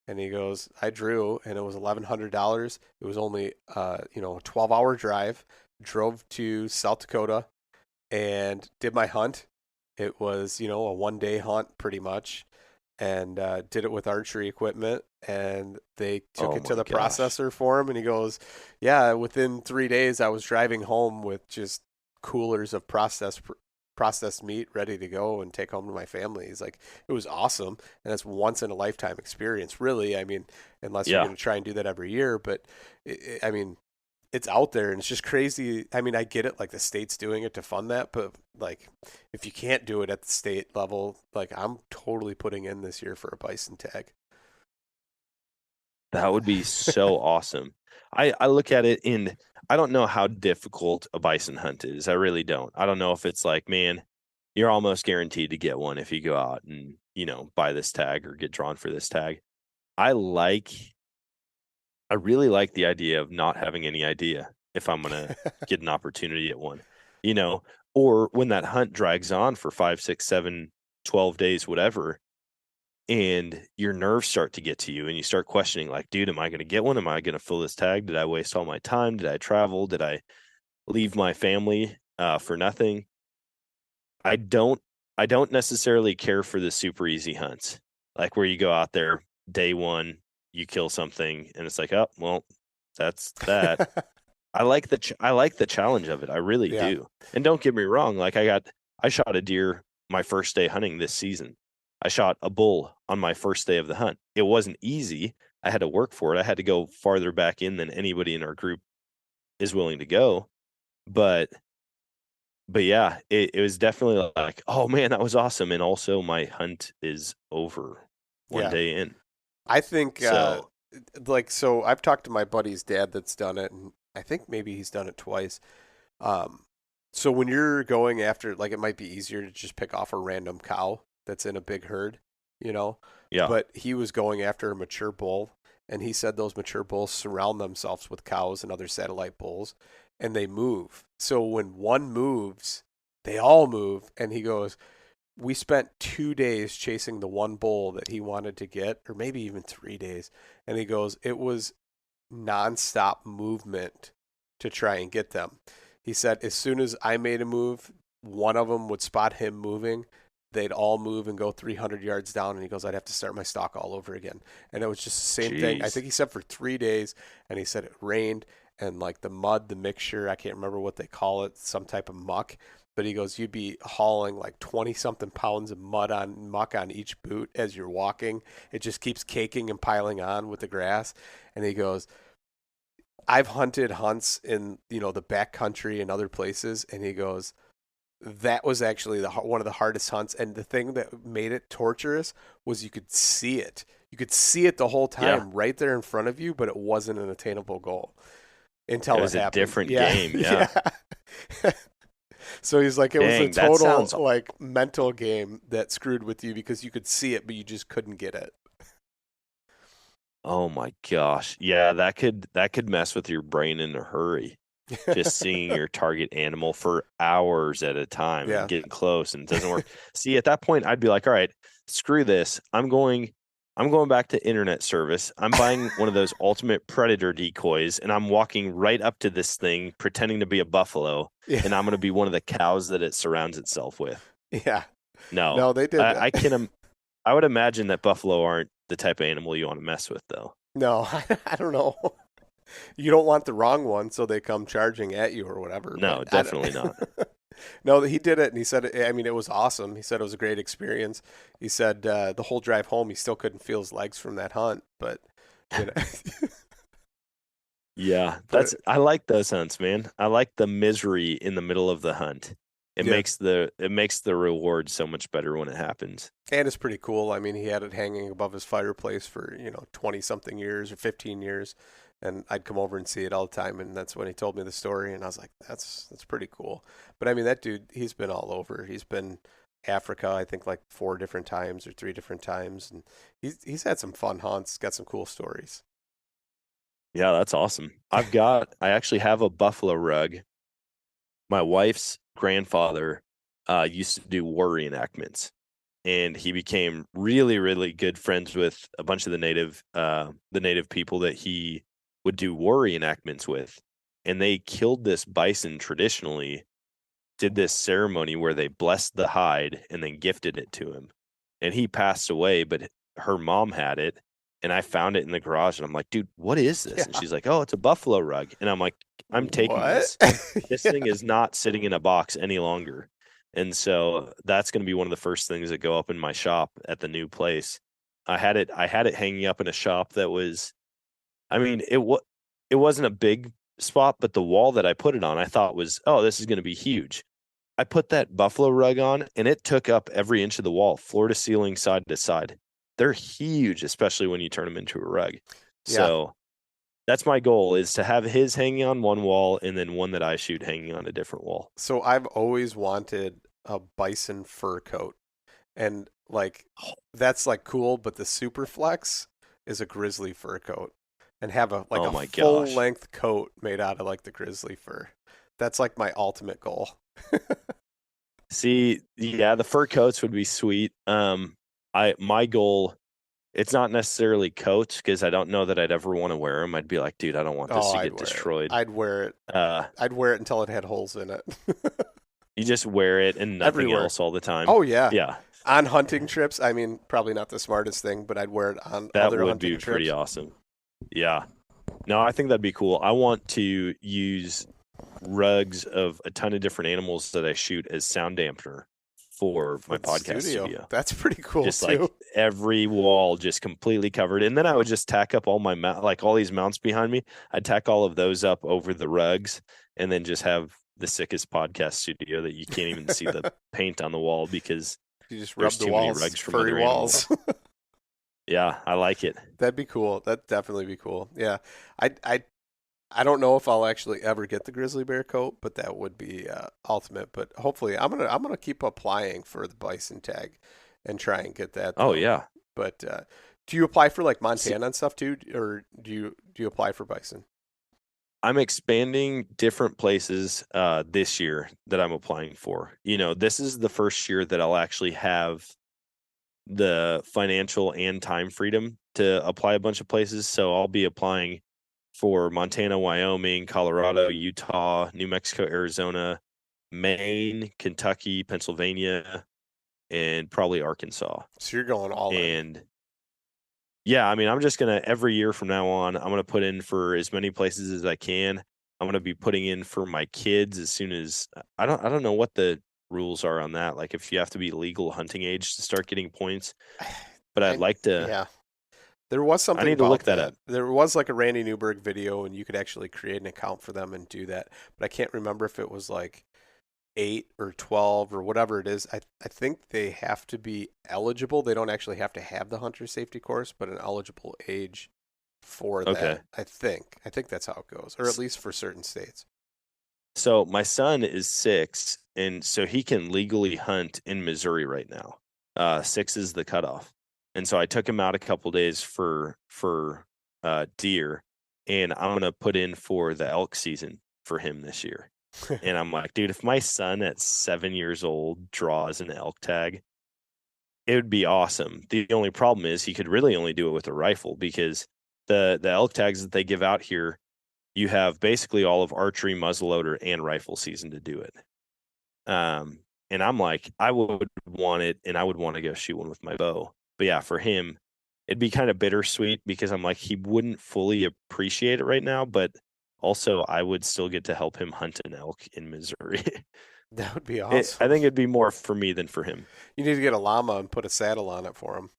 And he goes, I drew, and it was $1,100. It was only, a 12-hour drive. Drove to South Dakota and did my hunt, It was, a 1 day hunt pretty much, and did it with archery equipment. And they took Oh it to my the gosh. processor for him. And he goes, yeah, within 3 days, I was driving home with just coolers of processed meat ready to go and take home to my family. He's like, it was awesome. And that's once in a lifetime experience, really. I mean, unless you're Yeah. going to try and do that every year. But I mean, it's out there and it's just crazy. I mean, I get it, like the state's doing it to fund that, but like if you can't do it at the state level, like I'm totally putting in this year for a bison tag. That would be so awesome. I look at it and I don't know how difficult a bison hunt is. I really don't. I don't know if it's like, man, you're almost guaranteed to get one if you go out and, buy this tag or get drawn for this tag. I like I really like the idea of not having any idea if I'm going to get an opportunity at one, you know, or when that hunt drags on for 5, 6, 7, 12 days, whatever, and your nerves start to get to you and you start questioning, like, dude, am I going to get one? Am I going to fill this tag? Did I waste all my time? Did I travel? Did I leave my family for nothing? I don't, I don't necessarily care for the super easy hunts, like where you go out there day one, you kill something and it's like, oh, well, that's that. I like the challenge of it. I really Yeah. do. And don't get me wrong, like I shot a deer my first day hunting this season. I shot a bull on my first day of the hunt. It wasn't easy. I had to work for it. I had to go farther back in than anybody in our group is willing to go. But yeah, it was definitely like, oh man, that was awesome. And also my hunt is over one Yeah. day in. I think So so I've talked to my buddy's dad that's done it, and I think maybe he's done it twice. Um, so when you're going after, like, it might be easier to just pick off a random cow that's in a big herd, you know. yeah, But he was going after a mature bull, and he said those mature bulls surround themselves with cows and other satellite bulls, and they move. So when one moves, they all move. And he goes, we spent 2 days chasing the one bull that he wanted to get, or maybe even 3 days. And he goes, it was nonstop movement to try and get them. He said, as soon as I made a move, one of them would spot him moving. They'd all move and go 300 yards down. And he goes, I'd have to start my stalk all over again. And it was just the same thing. I jeez. think he said for 3 days, and he said it rained and like the mud, the mixture, I can't remember what they call it, some type of muck. But he goes, you'd be hauling like 20 something pounds of muck on each boot as you're walking. It just keeps caking and piling on with the grass. And he goes, I've hunted hunts in, the back country and other places. And he goes, that was actually one of the hardest hunts. And the thing that made it torturous was you could see it. You could see it the whole Yeah. time right there in front of you, but it wasn't an attainable goal It until it was a happened. different Yeah. game. Yeah. Yeah. So he's like, it was a Dang, that total sounds like mental game that screwed with you because you could see it, but you just couldn't get it. Oh my gosh. Yeah, that could mess with your brain in a hurry. Just seeing your target animal for hours at a time Yeah. and getting close and it doesn't work. See, at that point I'd be like, all right, screw this. I'm going back to internet service. I'm buying one of those ultimate predator decoys and I'm walking right up to this thing pretending to be a buffalo Yeah. and I'm going to be one of the cows that it surrounds itself with. Yeah. No. No, they did that. I would imagine that buffalo aren't the type of animal you want to mess with though. No, I don't know. You don't want the wrong one, so they come charging at you or whatever. No, but I don't- definitely not. No, he did it, and he said, I mean, it was awesome. He said it was a great experience. He said the whole drive home, he still couldn't feel his legs from that hunt, but you know. Yeah, But- I like those hunts, man. I like the misery in the middle of the hunt. It Yeah. makes the reward so much better when it happens. And it's pretty cool. I mean, he had it hanging above his fireplace for, 20 something years or 15 years. And I'd come over and see it all the time. And that's when he told me the story. And I was like, that's pretty cool. But I mean, that dude, he's been all over. He's been Africa, I think like 4 different times or 3 different times. And he's had some fun hunts, got some cool stories. Yeah, that's awesome. I actually have a buffalo rug. My wife's grandfather used to do war reenactments, and he became really, really good friends with a bunch of the native people that he would do war reenactments with, and they killed this bison traditionally did this ceremony where they blessed the hide and then gifted it to him. And he passed away, but her mom had it. And I found it in the garage, and I'm like, dude, what is this? Yeah. And she's like, oh, it's a buffalo rug. And I'm like, I'm taking What? this. This Yeah. thing is not sitting in a box any longer. And so that's going to be one of the first things that go up in my shop at the new place. I had it hanging up in a shop that was, I mean, it wasn't a big spot, but the wall that I put it on, I thought was, oh, this is going to be huge. I put that buffalo rug on, and it took up every inch of the wall, floor to ceiling, side to side. They're huge, especially when you turn them into a rug. Yeah. So that's my goal, is to have his hanging on one wall and then one that I shoot hanging on a different wall. So I've always wanted a bison fur coat, and like that's like cool, but the super flex is a grizzly fur coat, and have a Oh my full gosh. length coat made out of like the grizzly fur. That's like my ultimate goal. See, yeah, the fur coats would be sweet. My goal, it's not necessarily coats, because I don't know that I'd ever want to wear them. I'd be like, dude, I don't want this to I'd get wear destroyed. it. I'd wear it. I'd wear it until it had holes in it. You just wear it and nothing Everywhere. else all the time. Oh yeah. Yeah, On hunting trips, I mean, probably not the smartest thing, but I'd wear it on that other would hunting be trips. pretty awesome. Yeah. No, I think that'd be cool. I want to use rugs of a ton of different animals that I shoot as sound dampener for my the podcast studio. That's pretty cool Just too. like every wall just completely covered. And then I would just tack up all my like all these mounts behind me. I'd tack all of those up over the rugs, and then just have the sickest podcast studio that you can't even see the paint on the wall, because You just rub there's the too many walls, rugs from furry other walls. yeah, I like it. That'd be cool. That'd definitely be cool. Yeah, I don't know if I'll actually ever get the grizzly bear coat, but that would be ultimate. But hopefully, I'm gonna keep applying for the bison tag and try and get that. Oh though. yeah. But do you apply for like Montana and stuff too, or do you apply for bison? I'm expanding different places this year that I'm applying for. This is the first year that I'll actually have the financial and time freedom to apply a bunch of places. So I'll be applying for Montana, Wyoming, Colorado, Utah, New Mexico, Arizona, Maine, Kentucky, Pennsylvania, and probably Arkansas. So you're going all in. And yeah, I mean, I'm just going to, every year from now on, I'm going to put in for as many places as I can. I'm going to be putting in for my kids as soon as, I don't know what the rules are on that. Like if you have to be legal hunting age to start getting points, but I'd like to. Yeah. There was something. I need to about look that up. There was like a Randy Newberg video, and you could actually create an account for them and do that. But I can't remember if it was like 8 or 12 or whatever it is. I think they have to be eligible. They don't actually have to have the hunter safety course, but an eligible age for that. Okay. I think that's how it goes, or at least for certain states. So my son is 6, and so he can legally hunt in Missouri right now. 6 is the cutoff. And so I took him out a couple days for deer, and I'm going to put in for the elk season for him this year. And I'm like, dude, if my son at 7 years old draws an elk tag, it would be awesome. The only problem is he could really only do it with a rifle, because the elk tags that they give out here, you have basically all of archery, muzzleloader, and rifle season to do it. And I'm like, I would want it, and I would want to go shoot one with my bow. But yeah, for him, it'd be kind of bittersweet, because I'm like, he wouldn't fully appreciate it right now, but also I would still get to help him hunt an elk in Missouri. That would be awesome. I think it'd be more for me than for him. You need to get a llama and put a saddle on it for him.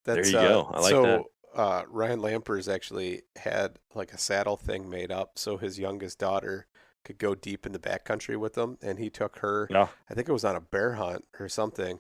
There you go. I like that. Ryan Lampers actually had like a saddle thing made up so his youngest daughter could go deep in the backcountry with him, and he took her. Yeah. I think it was on a bear hunt or something,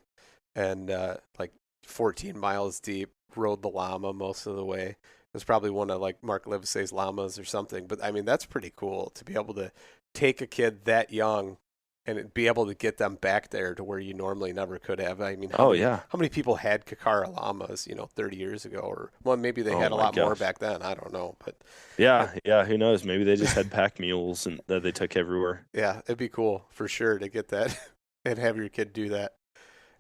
and like 14 miles deep, rode the llama most of the way. It was probably one of like Mark Livesey's llamas or something. But I mean, that's pretty cool to be able to take a kid that young and be able to get them back there to where you normally never could have. I mean, how many people had Kakara llamas, 30 years ago? Or, well, maybe they had a lot more back then. I don't know. But yeah, who knows? Maybe they just had pack mules and that they took everywhere. Yeah, it'd be cool for sure to get that and have your kid do that.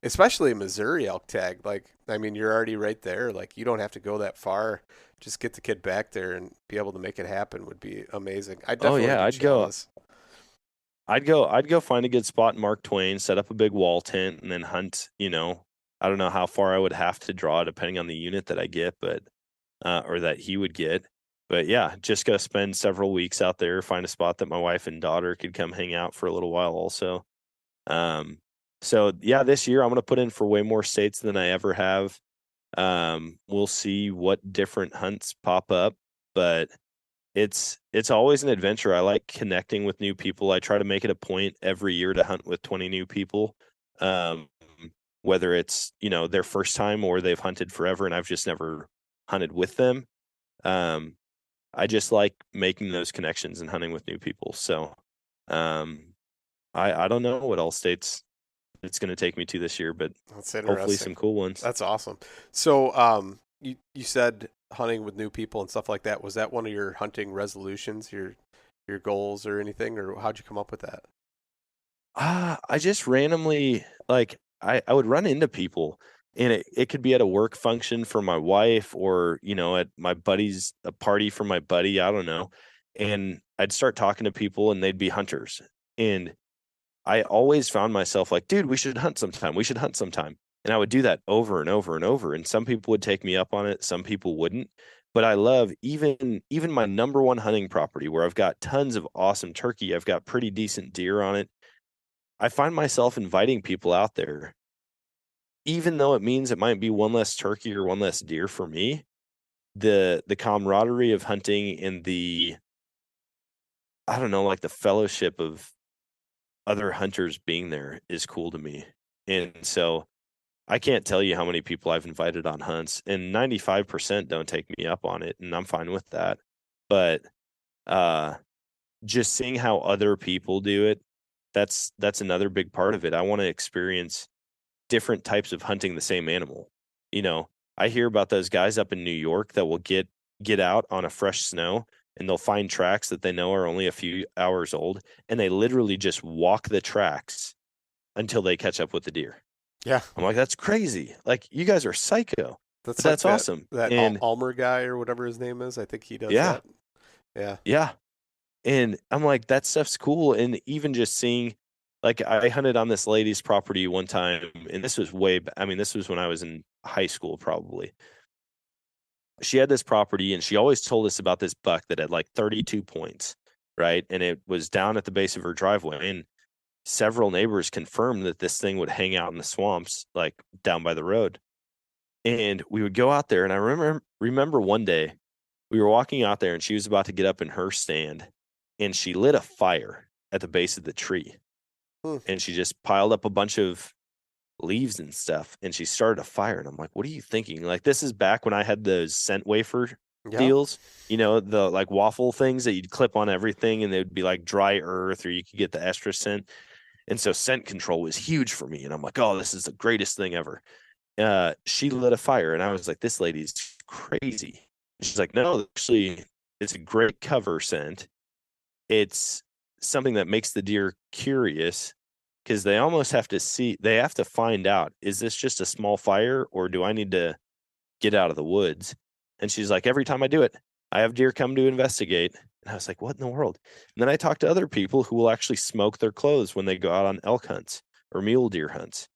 Especially a Missouri elk tag. Like, I mean, you're already right there. Like, you don't have to go that far. Just get the kid back there and be able to make it happen would be amazing. I'd go. I'd go find a good spot in Mark Twain, set up a big wall tent, and then hunt. I don't know how far I would have to draw depending on the unit that I get, but or that he would get. But yeah, just go spend several weeks out there, find a spot that my wife and daughter could come hang out for a little while also. So yeah, this year I'm going to put in for way more states than I ever have. We'll see what different hunts pop up, but it's always an adventure. I like connecting with new people. I try to make it a point every year to hunt with 20 new people. Whether it's, their first time or they've hunted forever and I've just never hunted with them. I just like making those connections and hunting with new people. So, I don't know what all states it's going to take me to this year, but That's hopefully interesting. some cool ones. That's awesome. So, you said hunting with new people and stuff like that. Was that one of your hunting resolutions, your goals or anything, or how'd you come up with that? I just randomly I would run into people, and it could be at a work function for my wife or, at my buddy's a party for my buddy, I don't know. And I'd start talking to people and they'd be hunters. And I always found myself like, dude, we should hunt sometime. We should hunt sometime. And I would do that over and over and over. And some people would take me up on it. Some people wouldn't. But I love even my number one hunting property where I've got tons of awesome turkey. I've got pretty decent deer on it. I find myself inviting people out there, even though it means it might be one less turkey or one less deer for me. The camaraderie of hunting and I don't know, like the fellowship of other hunters being there is cool to me. And so I can't tell you how many people I've invited on hunts, and 95% don't take me up on it, and I'm fine with that. But just seeing how other people do it, that's another big part of it. I want to experience different types of hunting the same animal. I hear about those guys up in New York that will get out on a fresh snow and they'll find tracks that they know are only a few hours old, and they literally just walk the tracks until they catch up with the deer. Yeah. I'm like, that's crazy. Like, you guys are psycho. That's That's awesome. That And Almer guy or whatever his name is. I think he does Yeah. that. Yeah. yeah. And I'm like, that stuff's cool. And even just seeing, like, I hunted on this lady's property one time, and this was this was when I was in high school, probably. She had this property, and she always told us about this buck that had like 32 points, right? And it was down at the base of her driveway. And several neighbors confirmed that this thing would hang out in the swamps, like down by the road. And we would go out there. And I remember one day we were walking out there, and she was about to get up in her stand, and she lit a fire at the base of the tree. And she just piled up a bunch of leaves and stuff, and she started a fire. And I'm like, what are you thinking? Like, this is back when I had those scent wafer deals, the like waffle things that you'd clip on everything, and they would be like dry earth, or you could get the extra scent. And so scent control was huge for me. And I'm like, oh, this is the greatest thing ever. She lit a fire, and I was like, this lady's crazy. She's like, no, actually, it's a great cover scent. It's something that makes the deer curious, because they almost have to find out, is this just a small fire, or do I need to get out of the woods? And she's like, every time I do it, I have deer come to investigate. And I was like, what in the world? And then I talked to other people who will actually smoke their clothes when they go out on elk hunts or mule deer hunts.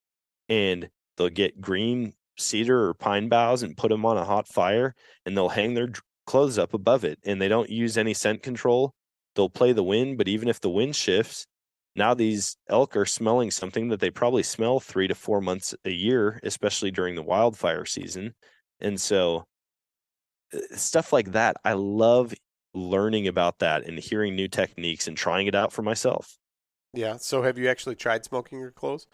And they'll get green cedar or pine boughs and put them on a hot fire, and they'll hang their clothes up above it. And they don't use any scent control. They'll play the wind, but even if the wind shifts, now these elk are smelling something that they probably smell 3 to 4 months a year, especially during the wildfire season. And so stuff like that, I love learning about that and hearing new techniques and trying it out for myself. Yeah. So have you actually tried smoking your clothes?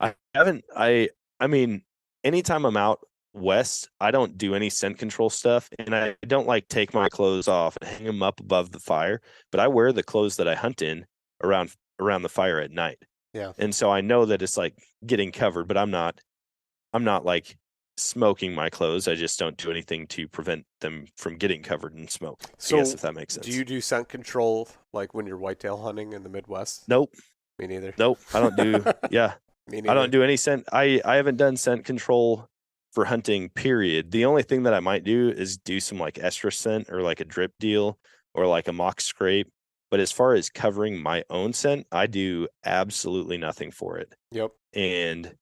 I haven't. I mean, anytime I'm out west, I don't do any scent control stuff, and I don't like take my clothes off and hang them up above the fire, but I wear the clothes that I hunt in around the fire at night. Yeah. And so I know that it's like getting covered, but I'm not like smoking my clothes. I just don't do anything to prevent them from getting covered in smoke. So I guess, if that makes sense. Do you do scent control like when you're whitetail hunting in the Midwest? Nope. Me neither. Nope. I don't do yeah. Me neither. I don't do any scent. I haven't done scent control for hunting, period. The only thing that I might do is do some like estrus scent or like a drip deal or like a mock scrape. But as far as covering my own scent, I do absolutely nothing for it. Yep. And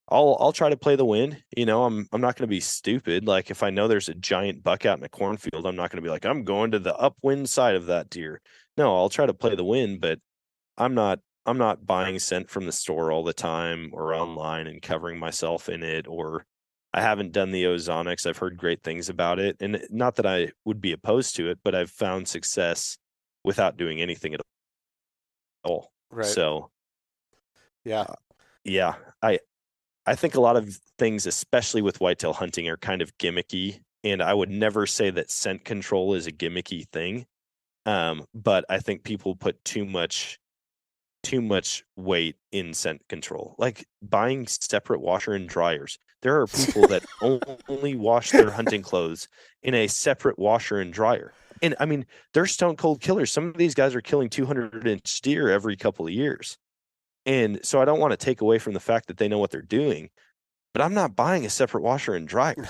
I'll try to play the wind. I'm not going to be stupid. Like if I know there's a giant buck out in a cornfield, I'm not going to be like, I'm going to the upwind side of that deer. No, I'll try to play the wind, but I'm not buying scent from the store all the time or online and covering myself in it, or I haven't done the ozonics. I've heard great things about it. And not that I would be opposed to it, but I've found success without doing anything at all. Right. So yeah. Yeah, I think a lot of things, especially with whitetail hunting, are kind of gimmicky. And I would never say that scent control is a gimmicky thing. But I think people put too much weight in scent control, like buying separate washer and dryers. There are people that only wash their hunting clothes in a separate washer and dryer. And I mean, they're stone cold killers. Some of these guys are killing 200-inch deer every couple of years. And so I don't want to take away from the fact that they know what they're doing, but I'm not buying a separate washer and dryer.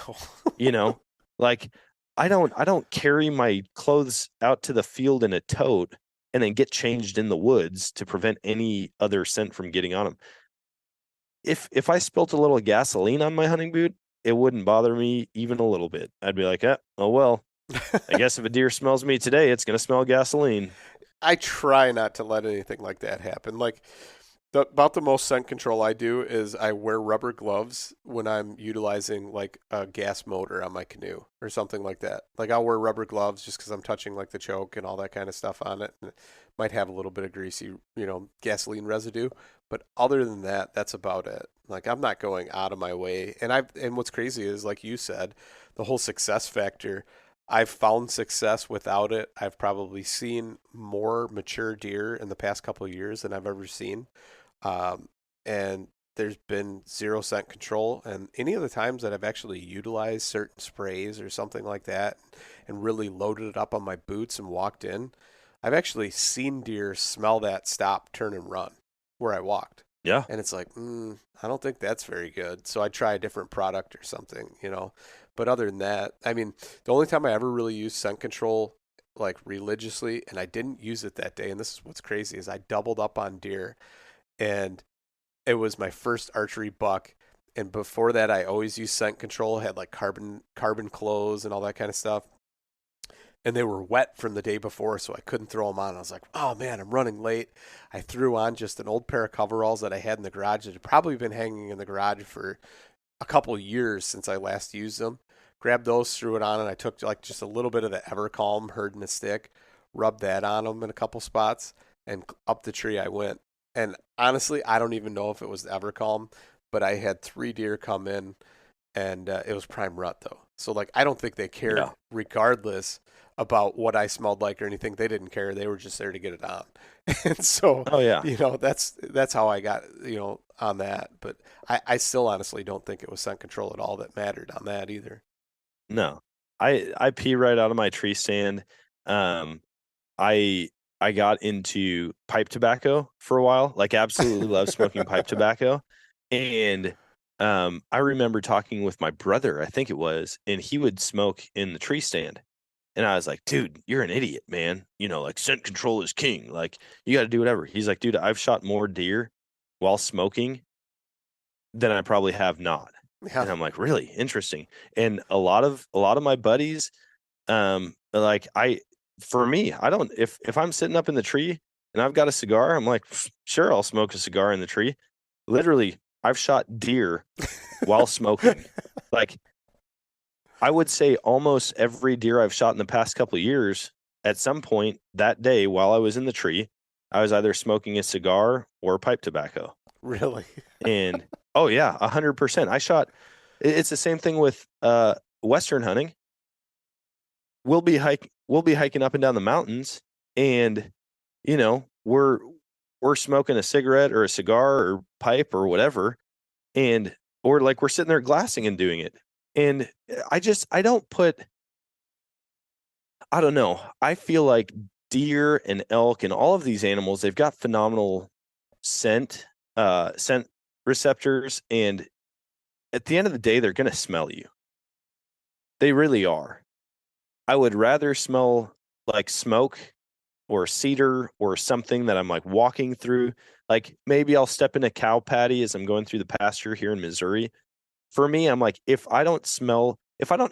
No. Like I don't carry my clothes out to the field in a tote and then get changed in the woods to prevent any other scent from getting on them. If I spilt a little gasoline on my hunting boot, it wouldn't bother me even a little bit. I'd be like, oh well, I guess if a deer smells me today, it's going to smell gasoline. I try not to let anything like that happen. Like about the most scent control I do is I wear rubber gloves when I'm utilizing like a gas motor on my canoe or something like that. Like I'll wear rubber gloves just because I'm touching like the choke and all that kind of stuff on it. And it might have a little bit of greasy, gasoline residue. But other than that, that's about it. Like I'm not going out of my way. And what's crazy is, like you said, the whole success factor. I've found success without it. I've probably seen more mature deer in the past couple of years than I've ever seen. And there's been 0 scent control. And any of the times that I've actually utilized certain sprays or something like that and really loaded it up on my boots and walked in, I've actually seen deer smell that, stop, turn, and run where I walked. Yeah. And it's like, I don't think that's very good. So I try a different product or something, But other than that, I mean, the only time I ever really used scent control like religiously, and I didn't use it that day, and this is what's crazy, is I doubled up on deer, and it was my first archery buck. And before that, I always used scent control, had like carbon clothes and all that kind of stuff. And they were wet from the day before, so I couldn't throw them on. I was like, oh man, I'm running late. I threw on just an old pair of coveralls that I had in the garage that had probably been hanging in the garage for a couple years since I last used them. Grabbed those, threw it on, and I took like just a little bit of the Evercalm herd in a stick, rubbed that on them in a couple spots, and up the tree I went. And honestly, I don't even know if it was the Evercalm, but I had 3 deer come in, and it was prime rut though. So like, I don't think they cared regardless about what I smelled like or anything. They didn't care. They were just there to get it on. And so, that's how I got, on that. But I still honestly don't think it was scent control at all that mattered on that either. No, I pee right out of my tree stand. I got into pipe tobacco for a while, like absolutely love smoking pipe tobacco. And I remember talking with my brother, I think it was, and he would smoke in the tree stand. And I was like, dude, you're an idiot, man. Like scent control is king. Like you got to do whatever. He's like, dude, I've shot more deer while smoking than I probably have not. Yeah. And I'm like, really interesting. And a lot of my buddies, like for me, I don't, if I'm sitting up in the tree and I've got a cigar, I'm like, sure, I'll smoke a cigar in the tree. Literally, I've shot deer while smoking. Like, I would say almost every deer I've shot in the past couple of years, at some point that day while I was in the tree, I was either smoking a cigar or pipe tobacco. Really? And oh yeah, 100%. I shot. It's the same thing with Western hunting. We'll be hiking up and down the mountains, and we're smoking a cigarette or a cigar or pipe or whatever, or like we're sitting there glassing and doing it. And I don't know. I feel like deer and elk and all of these animals, they've got phenomenal scent receptors. And at the end of the day, they're going to smell you. They really are. I would rather smell like smoke or cedar or something that I'm like walking through. Like maybe I'll step in a cow patty as I'm going through the pasture here in Missouri. For me, I'm like, if I don't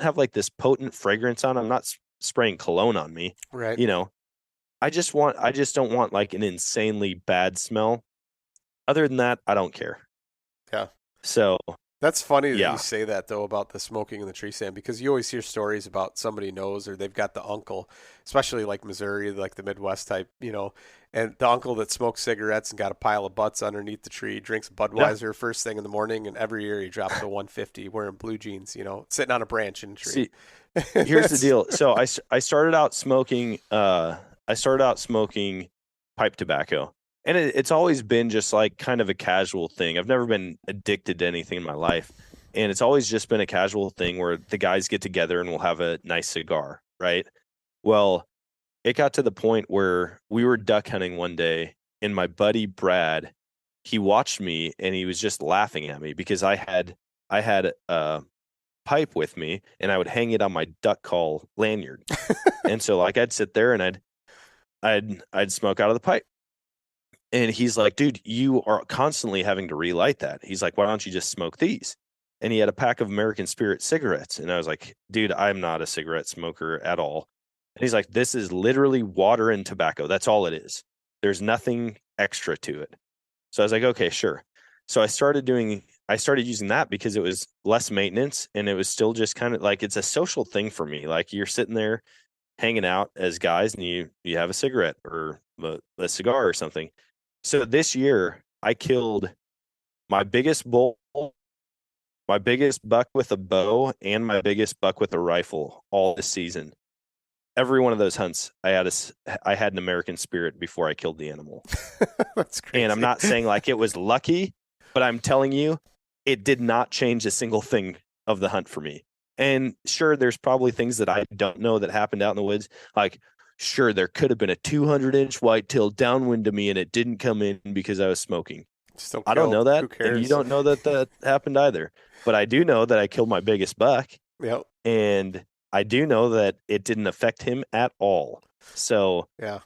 have like this potent fragrance on, I'm not spraying cologne on me. Right. You know, I just don't want like an insanely bad smell. Other than that, I don't care. Yeah. So That's funny that Yeah. you say that, though, about the smoking in the tree stand, because you always hear stories about somebody knows or they've got the uncle, especially like Missouri, like the Midwest type, and the uncle that smokes cigarettes and got a pile of butts underneath the tree, drinks Budweiser first thing in the morning, and every year he drops a 150 wearing blue jeans, sitting on a branch in a tree. See, here's the deal. So I started out smoking pipe tobacco. And it's always been just like kind of a casual thing. I've never been addicted to anything in my life. And it's always just been a casual thing where the guys get together and we'll have a nice cigar, right? Well, it got to the point where we were duck hunting one day and my buddy Brad, he watched me and he was just laughing at me because I had a pipe with me and I would hang it on my duck call lanyard. And so like I'd sit there and I'd smoke out of the pipe. And he's like, dude, you are constantly having to relight that. He's like, why don't you just smoke these? And he had a pack of American Spirit cigarettes. And I was like, dude, I'm not a cigarette smoker at all. And he's like, this is literally water and tobacco. That's all it is. There's nothing extra to it. So I was like, okay, sure. So I started using that because it was less maintenance and it was still just kind of like, it's a social thing for me. Like you're sitting there hanging out as guys and you have a cigarette or a cigar or something. So this year I killed my biggest bull, my biggest buck with a bow, and my biggest buck with a rifle all this season. Every one of those hunts, I had an American Spirit before I killed the animal. That's crazy. And I'm not saying like it was lucky, but I'm telling you, it did not change a single thing of the hunt for me. And sure, there's probably things that I don't know that happened out in the woods. Like, sure, there could have been a 200-inch whitetail downwind to me and it didn't come in because I was smoking. I don't know that. Who cares? And you don't know that happened either. But I do know that I killed my biggest buck. Yep. And I do know that it didn't affect him at all. So, yeah.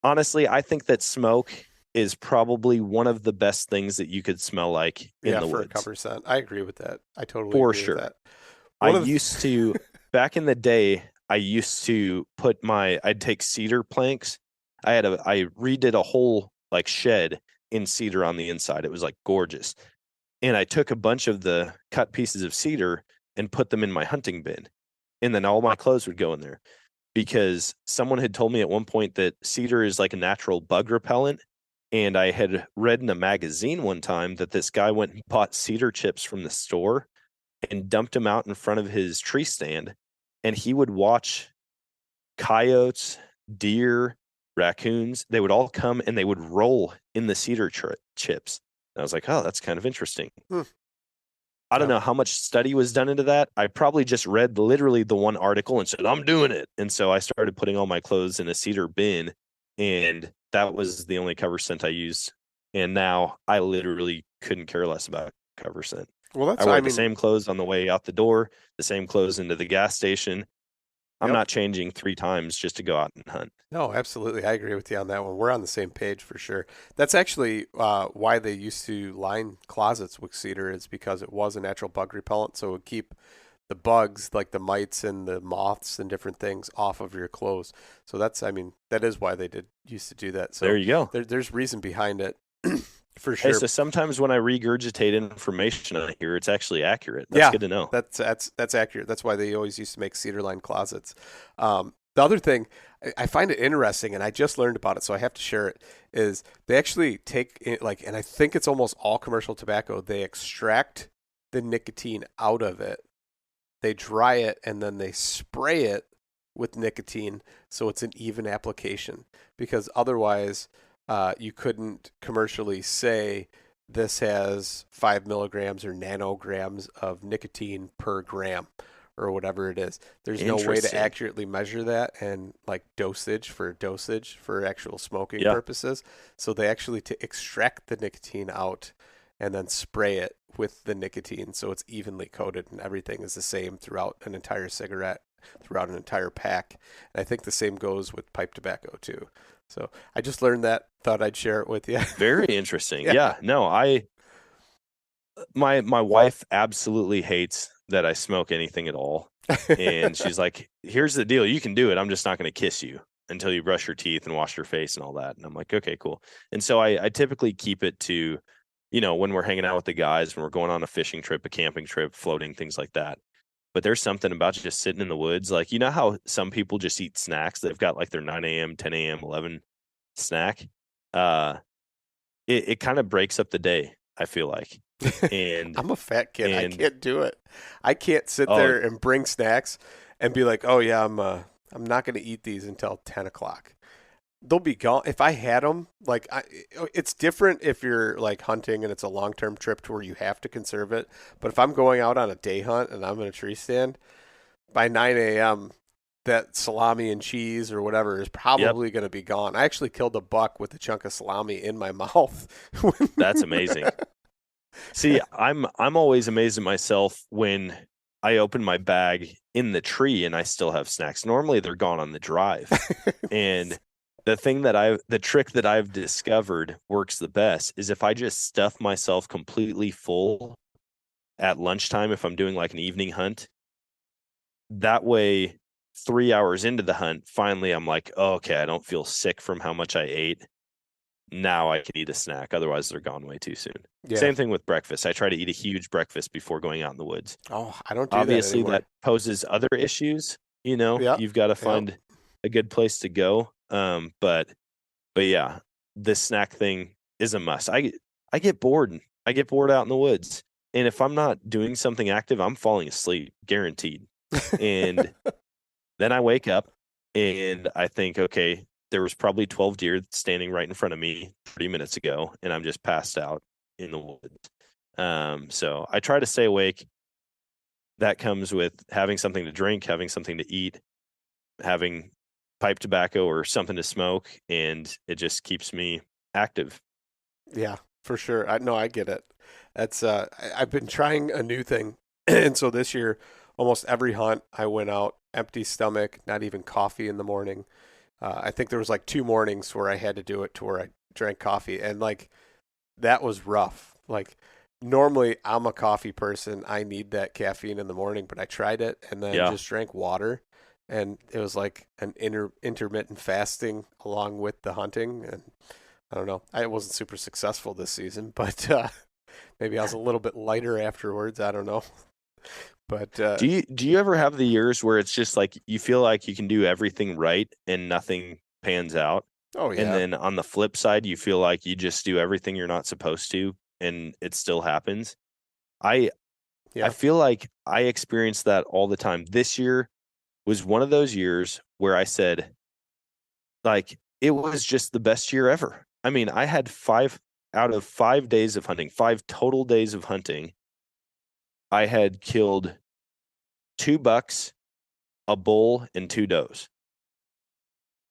Honestly, I think that smoke is probably one of the best things that you could smell like in the for woods. a cover scent. I agree with that. I totally For agree sure. with that. Back in the day, I used to I'd take cedar planks. I redid a whole like shed in cedar on the inside. It was like gorgeous. And I took a bunch of the cut pieces of cedar and put them in my hunting bin. And then all my clothes would go in there because someone had told me at one point that cedar is like a natural bug repellent. And I had read in a magazine one time that this guy went and bought cedar chips from the store and dumped them out in front of his tree stand. And he would watch coyotes, deer, raccoons. They would all come and they would roll in the cedar chips. And I was like, oh, that's kind of interesting. I don't know how much study was done into that. I probably just read literally the one article and said, I'm doing it. And so I started putting all my clothes in a cedar bin. And that was the only cover scent I used. And now I literally couldn't care less about cover scent. Well, I wear the same clothes on the way out the door, the same clothes into the gas station. I'm not changing 3 times just to go out and hunt. No, absolutely. I agree with you on that one. We're on the same page for sure. That's actually why they used to line closets with cedar, is because it was a natural bug repellent. So it would keep the bugs, like the mites and the moths and different things, off of your clothes. So that is why they used to do that. So there you go. There's reason behind it. For sure. Hey, so sometimes when I regurgitate information on here, it's actually accurate. That's good to know. That's accurate. That's why they always used to make cedar lined closets. The other thing, I find it interesting, and I just learned about it, so I have to share it, is they actually take and I think it's almost all commercial tobacco. They extract the nicotine out of it, they dry it, and then they spray it with nicotine so it's an even application. Because otherwise, you couldn't commercially say this has 5 milligrams or nanograms of nicotine per gram or whatever it is. There's no way to accurately measure that and like dosage for actual smoking purposes. So they actually extract the nicotine out and then spray it with the nicotine so it's evenly coated and everything is the same throughout an entire cigarette. throughout an entire pack. And I think the same goes with pipe tobacco too. So I just learned that. Thought I'd share it with you. Very interesting. Yeah. Yeah. No, my wife absolutely hates that I smoke anything at all. And she's like, here's the deal. You can do it. I'm just not going to kiss you until you brush your teeth and wash your face and all that. And I'm like, okay, cool. And so I typically keep it to, when we're hanging out with the guys, when we're going on a fishing trip, a camping trip, floating, things like that. But there's something about just sitting in the woods. Like, how some people just eat snacks? They've got like their 9 a.m., 10 a.m., 11 snack. It kind of breaks up the day, I feel like. And I'm a fat kid. I can't do it. I can't sit there and bring snacks and be like, oh yeah, I'm not going to eat these until 10 o'clock. They'll be gone. If I had them, it's different if you're like hunting and it's a long-term trip to where you have to conserve it. But if I'm going out on a day hunt and I'm in a tree stand, by 9 a.m., that salami and cheese or whatever is probably going to be gone. I actually killed a buck with a chunk of salami in my mouth. That's amazing. See, I'm always amazed at myself when I open my bag in the tree and I still have snacks. Normally they're gone on the drive. And the trick that I've discovered works the best is if I just stuff myself completely full at lunchtime, if I'm doing like an evening hunt, that way 3 hours into the hunt, finally I'm like, oh, okay, I don't feel sick from how much I ate. Now I can eat a snack. Otherwise they're gone way too soon. Yeah. Same thing with breakfast. I try to eat a huge breakfast before going out in the woods. Oh, I don't do Obviously, that poses other issues. You've got to find a good place to go. But yeah, the snack thing is a must. I get bored. I get bored out in the woods. And if I'm not doing something active, I'm falling asleep, guaranteed. And then I wake up and I think, okay, there was probably 12 deer standing right in front of me 30 minutes ago, and I'm just passed out in the woods. So I try to stay awake. That comes with having something to drink, having something to eat, having pipe tobacco or something to smoke, and it just keeps me active. Yeah, for sure. I get it. That's I've been trying a new thing. And so this year, almost every hunt, I went out empty stomach, not even coffee in the morning. I think there was like 2 mornings where I had to do it to where I drank coffee, and that was rough. Normally I'm a coffee person. I need that caffeine in the morning, but I tried it and then just drank water, and it was like an intermittent fasting along with the hunting. And I don't know. I wasn't super successful this season, but maybe I was a little bit lighter afterwards. I don't know. But do you ever have the years where it's just like you feel like you can do everything right and nothing pans out? Oh yeah. And then on the flip side, you feel like you just do everything you're not supposed to and it still happens. I feel like I experience that all the time. This year was one of those years where I said, it was just the best year ever. I mean, I had 5 out of 5 days of hunting, 5 total days of hunting. I had killed 2 bucks, a bull, and 2 does.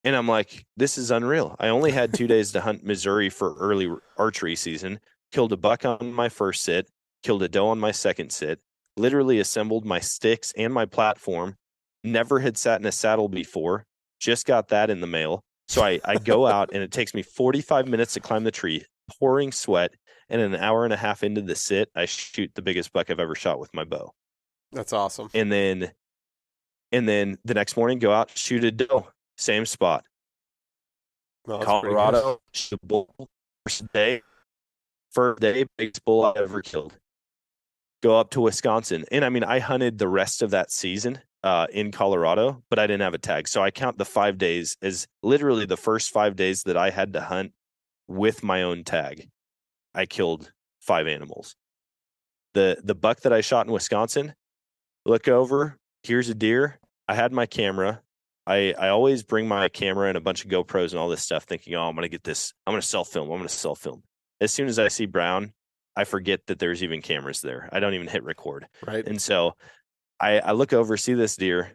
And I'm like, this is unreal. I only had 2 days to hunt Missouri for early archery season, killed a buck on my first sit, killed a doe on my second sit, literally assembled my sticks and my platform, never had sat in a saddle before, just got that in the mail. So I go out and it takes me 45 minutes to climb the tree, pouring sweat, and an hour and a half into the sit, I shoot the biggest buck I've ever shot with my bow. That's awesome. And then the next morning, go out, shoot a doe, same spot. Well, Colorado, shoot a bull, first day, biggest bull I ever killed. Go up to Wisconsin. And I mean, I hunted the rest of that season in Colorado, but I didn't have a tag. So I count the 5 days as literally the first 5 days that I had to hunt with my own tag. I killed 5 animals. The buck that I shot in Wisconsin, look over, here's a deer. I had my camera. I always bring my camera and a bunch of GoPros and all this stuff thinking, I'm going to get this. I'm going to self-film. As soon as I see brown, I forget that there's even cameras there. I don't even hit record. Right. And so I look over, see this deer.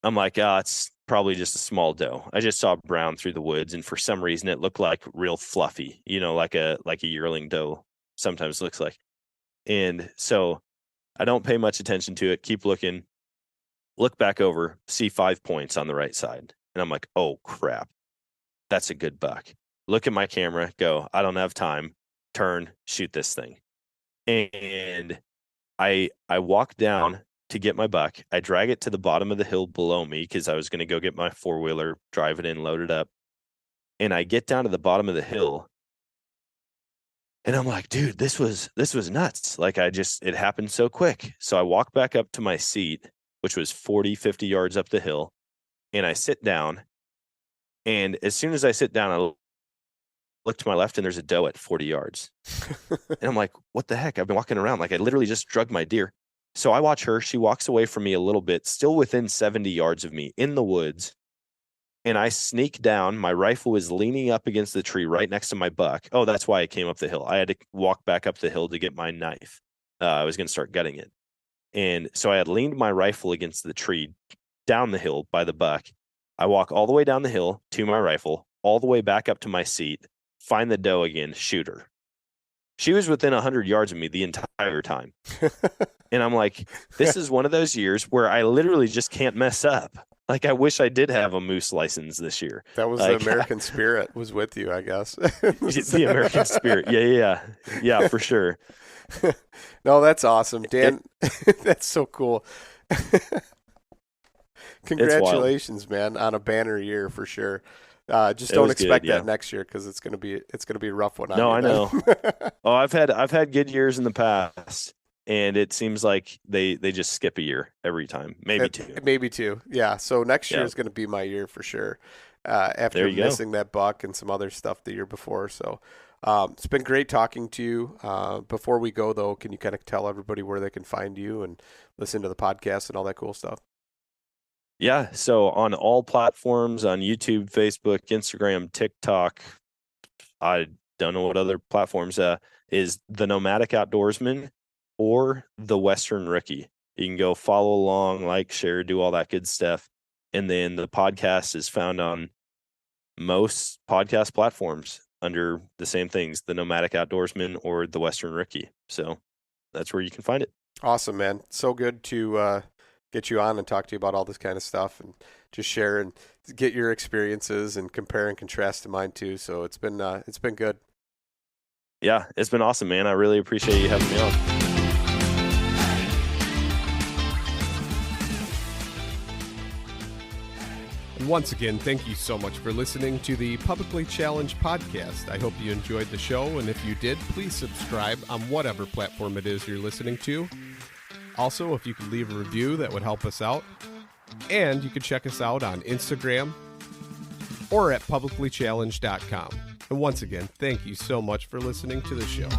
I'm like, it's probably just a small doe. I just saw brown through the woods, and for some reason it looked like real fluffy, like a yearling doe sometimes looks like. And so I don't pay much attention to it, keep looking. look back over, see 5 points on the right side. And I'm like, oh, crap. That's a good buck. Look at my camera, go, I don't have time. Turn, shoot this thing. And I walk down to get my buck. I drag it to the bottom of the hill below me because I was going to go get my 4-wheeler, drive it in, load it up. And I get down to the bottom of the hill. And I'm like, dude, this was nuts. Like it happened so quick. So I walk back up to my seat, which was 40, 50 yards up the hill. And I sit down. And as soon as I sit down, I look to my left and there's a doe at 40 yards. And I'm like, what the heck? I've been walking around. Like I literally just drugged my deer. So I watch her. She walks away from me a little bit, still within 70 yards of me in the woods. And I sneak down. My rifle is leaning up against the tree right next to my buck. Oh, that's why I came up the hill. I had to walk back up the hill to get my knife. I was going to start gutting it. And so I had leaned my rifle against the tree down the hill by the buck. I walk all the way down the hill to my rifle, all the way back up to my seat, find the doe again, shoot her. She was within 100 yards of me the entire time. And I'm like, this is one of those years where I literally just can't mess up. Like, I wish I did have a moose license this year. That was like, the American spirit was with you, I guess. The American spirit. Yeah, for sure. No, that's awesome. Dan, that's so cool. Congratulations, man, on a banner year for sure. Just don't expect that next year because it's gonna be a rough one. No, I know. Oh, I've had good years in the past, and it seems like they just skip a year every time, maybe two. Yeah. So next year is gonna be my year for sure. After missing that buck and some other stuff the year before, so it's been great talking to you. Before we go though, can you kind of tell everybody where they can find you and listen to the podcast and all that cool stuff? Yeah, so on all platforms, on YouTube, Facebook, Instagram, TikTok, I don't know what other platforms, is The Nomadic Outdoorsman or The Western Rookie. You can go follow along, like, share, do all that good stuff. And then the podcast is found on most podcast platforms under the same things, The Nomadic Outdoorsman or The Western Rookie. So that's where you can find it. Awesome, man. So good to get you on and talk to you about all this kind of stuff and just share and get your experiences and compare and contrast to mine too. So it's been good. Yeah, it's been awesome, man. I really appreciate you having me on. And once again, thank you so much for listening to the Publicly Challenged podcast. I hope you enjoyed the show, and if you did, please subscribe on whatever platform it is you're listening to. Also, if you could leave a review, that would help us out. And you can check us out on Instagram or at publiclychallenged.com. And once again, thank you so much for listening to the show.